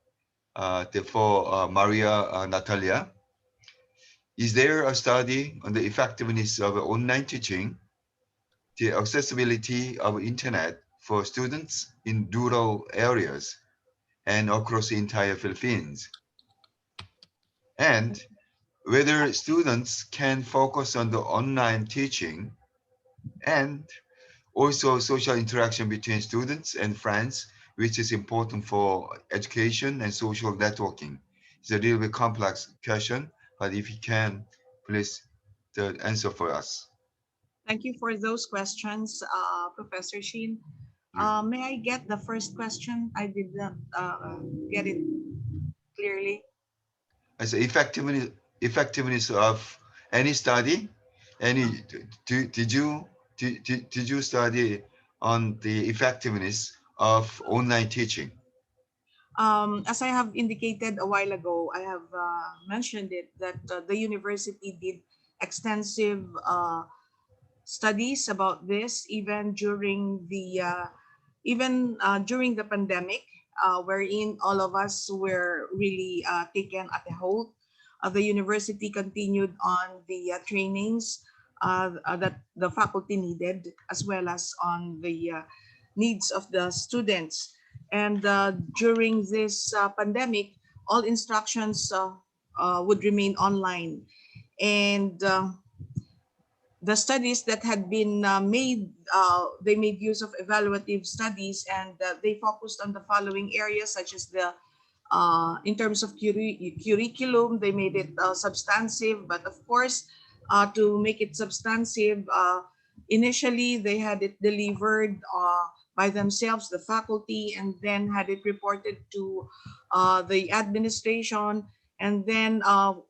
for Maria Natalia. Is there a study on the effectiveness of online teaching, the accessibility of internet for students in rural areas and across the entire Philippines, and whether students can focus on the online teaching and also social interaction between students and friends, which is important for education and social networking? It's a little bit complex question, but if you can, please answer for us. Thank you for those questions, Professor Shin. May I get the first question? I did not get it. clearly? As effectiveness of any study, did you study on the effectiveness of online teaching? As I have indicated a while ago, I have mentioned it that the university did extensive studies about this even during the pandemic, wherein all of us were really taken at a hold. The university continued on the trainings that the faculty needed, as well as on the needs of the students. And during this pandemic, all instructions would remain online. And the studies that had been made, they made use of evaluative studies, and they focused on the following areas, such as the in terms of curriculum, they made it substantive. But of course, to make it substantive, initially they had it delivered by themselves, the faculty, and then had it reported to the administration. And then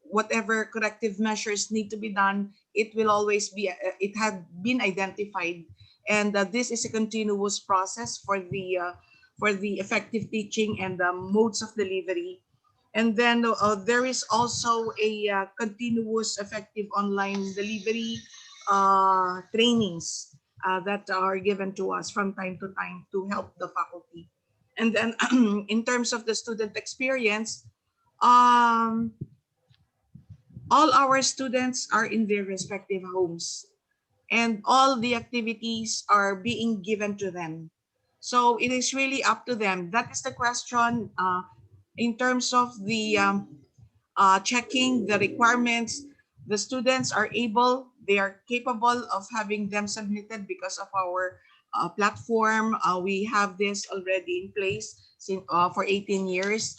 whatever corrective measures need to be done, it will always be, it had been identified. And this is a continuous process for the effective teaching and the modes of delivery. And then there is also a continuous effective online delivery trainings that are given to us from time to time to help the faculty. And then in terms of the student experience, all our students are in their respective homes, and all the activities are being given to them. So it is really up to them. That is the question in terms of the checking the requirements. The students are able, they are capable of having them submitted because of our platform. We have this already in place for 18 years.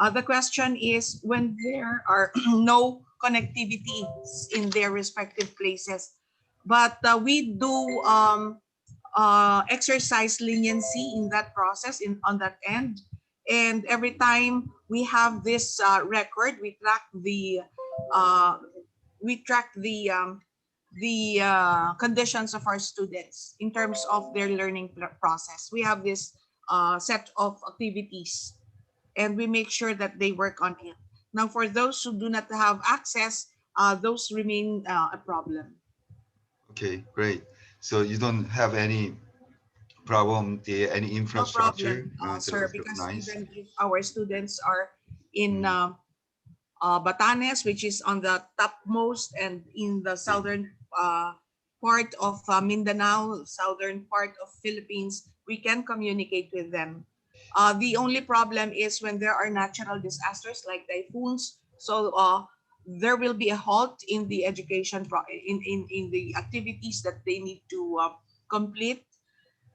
The question is, when there are no connectivity in their respective places, but we do exercise leniency in that process, on that end. And every time we have this record, we track the conditions of our students in terms of their learning process. We have this set of activities, and we make sure that they work on it. Now, for those who do not have access, those remain a problem. Okay, great. So you don't have any problem, any infrastructure? No problem, sir, because nice. even if our students are in Batanes, which is on the topmost and in the southern part of Mindanao, southern part of Philippines, we can communicate with them. The only problem is when there are natural disasters like typhoons. So there will be a halt in the education, in the activities that they need to complete.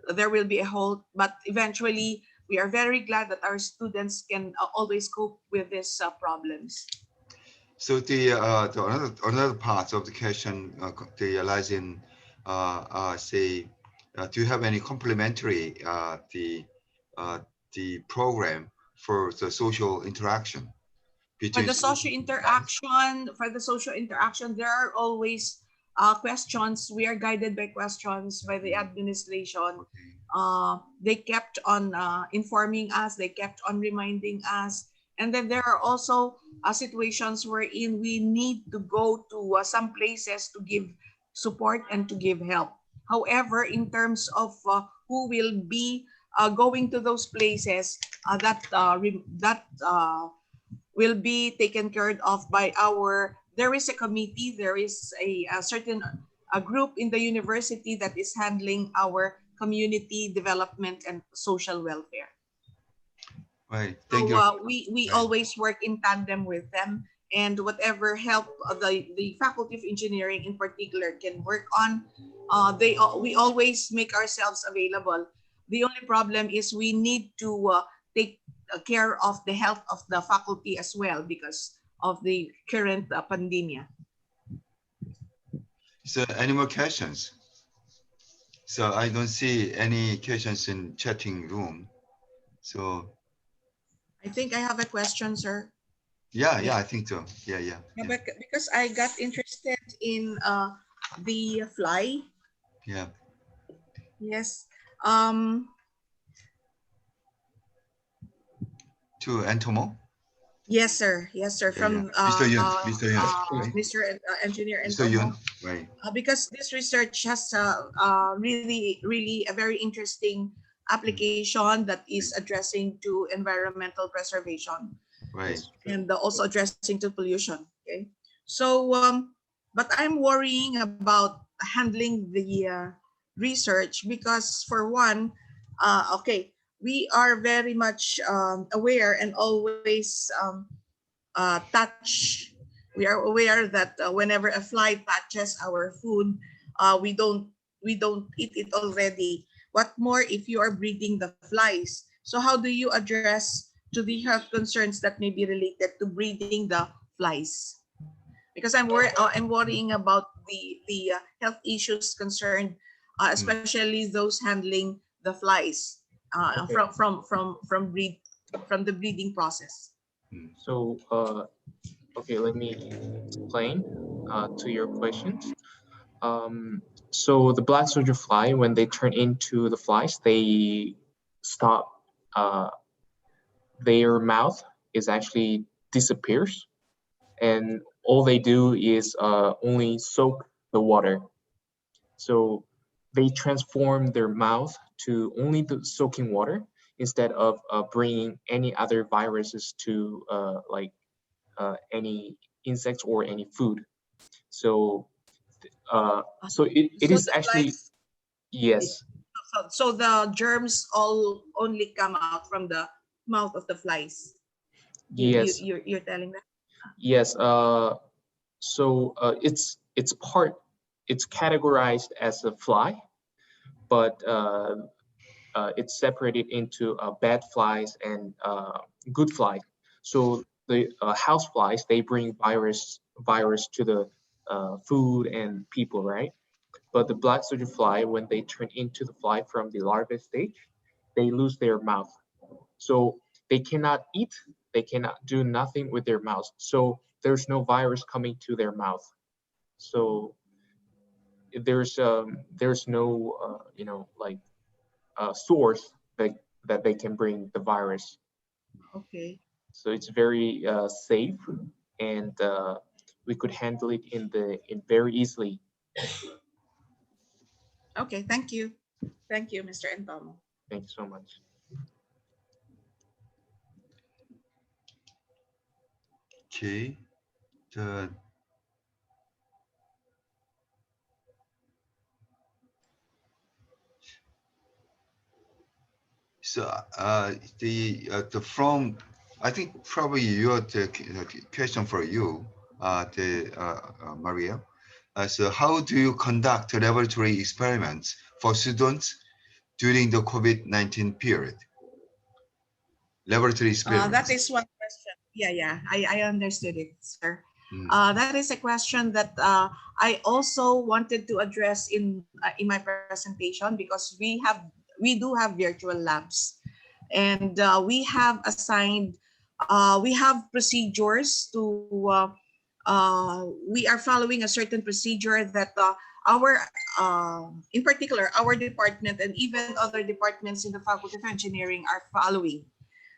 There will be a halt, but eventually we are very glad that our students can always cope with these problems. So the another part of the question lies in say, do you have any complementary the program for the social interaction between For the social interaction, there are always questions. We are guided by questions by the administration. They kept on informing us. They kept on reminding us. And then there are also situations wherein we need to go to some places to give support and to give help. However, in terms of who will be going to those places, that will be taken care of by there is a committee, there is a certain group in the university that is handling our community development and social welfare. Right, thank you. We always work in tandem with them, and whatever help the Faculty of Engineering in particular can work on, we always make ourselves available. The only problem is we need to take care of the health of the faculty as well because of the current pandemic. So any more questions? So I don't see any questions in chatting room. So I think I have a question, sir. Yeah, I think so. Yeah. Yeah, because I got interested in the fly. Yeah. Yes. To Antomo. Yes, sir. Yes, sir. Yeah. From Mr. Yun. Mr. Yun. Right? Mr. Engineer Mr. Yun. Antomo. Right. Because this research has really a very interesting application that is addressing to environmental preservation, Right. and also addressing to pollution. Okay, so but I'm worrying about handling the research because, for one, okay, we are very much aware and always touch. We are aware that whenever a fly touches our food, we don't eat it already. What more if you are breeding the flies? So how do you address to the health concerns that may be related to breeding the flies? Because I'm worrying about the health issues concerned, especially those handling the flies Okay. from the breeding process. So, okay, let me explain to your questions. So the black soldier fly, when they turn into the flies, they stop. Their mouth is actually disappears, and all they do is only soak the water. So they transform their mouth to only the soaking water instead of bringing any other viruses to any insects or any food. So it So is the actually, flies, yes, so the germs all only come out from the mouth of the flies. yes, You're telling that? yes. So it's categorized as a fly, but it's separated into bad flies and good flies. So the house flies, they bring virus to the food and people, right? But the black soldier fly, when they turn into the fly from the larvae stage, they lose their mouth. So they cannot eat, they cannot do nothing with their mouth. So there's no virus coming to their mouth. So there's no source that they can bring the virus. Okay. So it's very safe, and we could handle it in very easily. Okay, thank you. Thank you, Mr. Antomo. Thank you so much. Okay. The from, I think probably the question for you, Maria. So how do you conduct laboratory experiments for students during the COVID-19 period? Laboratory experiments. That is one question. Yeah, I understood it, sir. That is a question that I also wanted to address in my presentation, because we do have virtual labs, and we have assigned we have procedures to we are following a certain procedure that our in particular our department and even other departments in the Faculty of Engineering are following.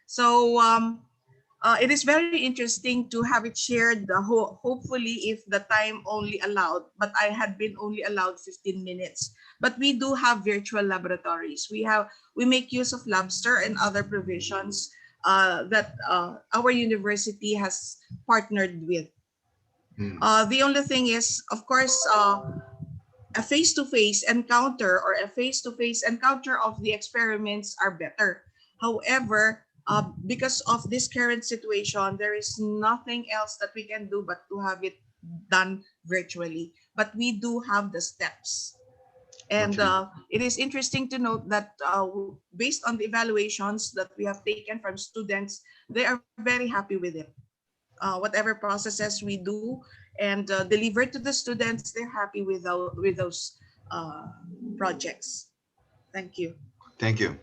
So it is very interesting to have it shared, hopefully if the time only allowed, but I had been only allowed 15 minutes. But we do have virtual laboratories. We make use of Labster and other provisions that our university has partnered with. The only thing is, of course, a face-to-face encounter or a face-to-face encounter of the experiments are better. However, because of this current situation, there is nothing else that we can do but to have it done virtually. But we do have the steps. And it is interesting to note that based on the evaluations that we have taken from students, they are very happy with it. Whatever processes we do and deliver to the students, they're happy with those projects. Thank you. Thank you.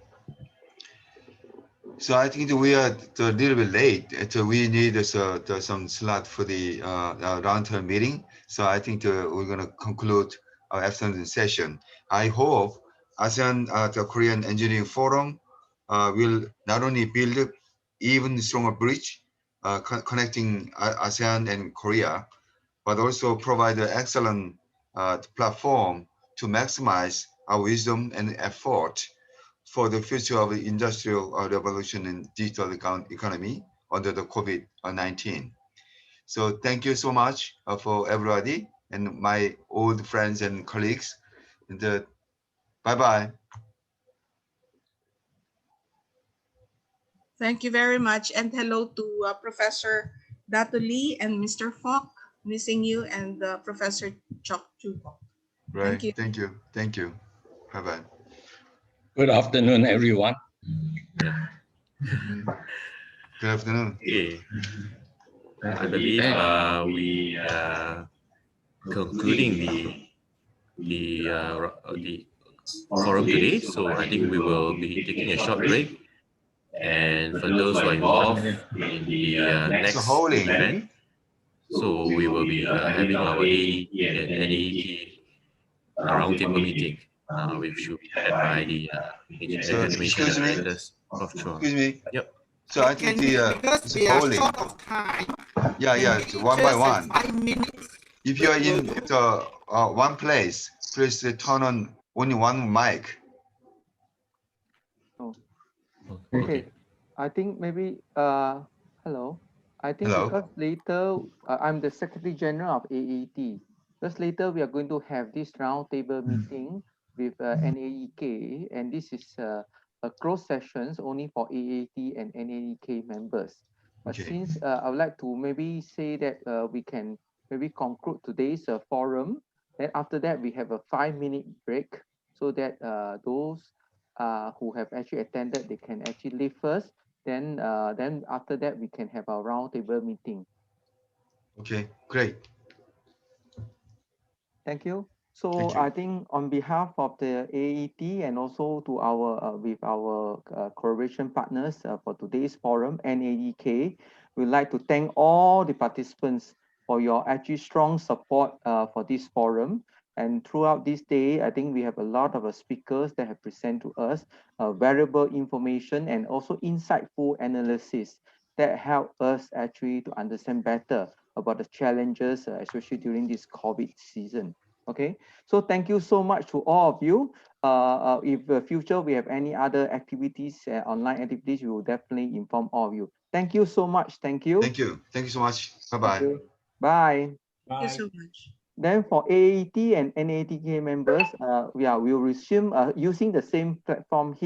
So I think that we are a little bit late. We need some slot for the roundtable meeting. So I think we're going to conclude our afternoon session. I hope ASEAN, the Korean Engineering Forum, will not only build even stronger bridge connecting ASEAN and Korea, but also provide an excellent platform to maximize our wisdom and effort for the future of the industrial revolution and digital economy under the COVID-19. So thank you so much for everybody and my old friends and colleagues. And bye-bye. Thank you very much. And hello to Professor Dato Lee and Mr. Falk, missing you, and Professor Chok Chu. Right. Thank you. Thank you. Thank you. Bye-bye. Good afternoon, everyone. Good afternoon. Okay. I believe we are concluding the forum today. So I think we will be taking a short break. And for those who are involved in the next event, so we will be having our AAET and NAEK roundtable meeting, which should be led by the animation directors of Chua. Excuse me. Yep. So I think it's polling. Yeah, it's one by one. If you are in the one place, please turn on only one mic. Okay. I think maybe hello. I think Hello. because later I'm the Secretary General of AAET. Because later we are going to have this roundtable meeting with NAEK, and this is a closed sessions only for AAET and NAEK members. But since I would like to maybe say that we can maybe conclude today's forum. Then after that we have a 5-minute break so that those who have actually attended, they can actually leave first. Then after that, we can have our roundtable meeting. Okay, great. Thank you. So I think on behalf of the AET and also to our with our collaboration partners for today's forum, NAEK, we'd like to thank all the participants for your actually strong support for this forum. And throughout this day, I think we have a lot of speakers that have presented to us valuable information and also insightful analysis that help us actually to understand better about the challenges, especially during this COVID season. Okay, so thank you so much to all of you. If in future we have any other activities, online activities, we will definitely inform all of you. Thank you so much. Thank you. Thank you. Thank you so much. Bye-bye. Bye. Thank you so much. Then for AAET and NAEK members, we will resume using the same platform here.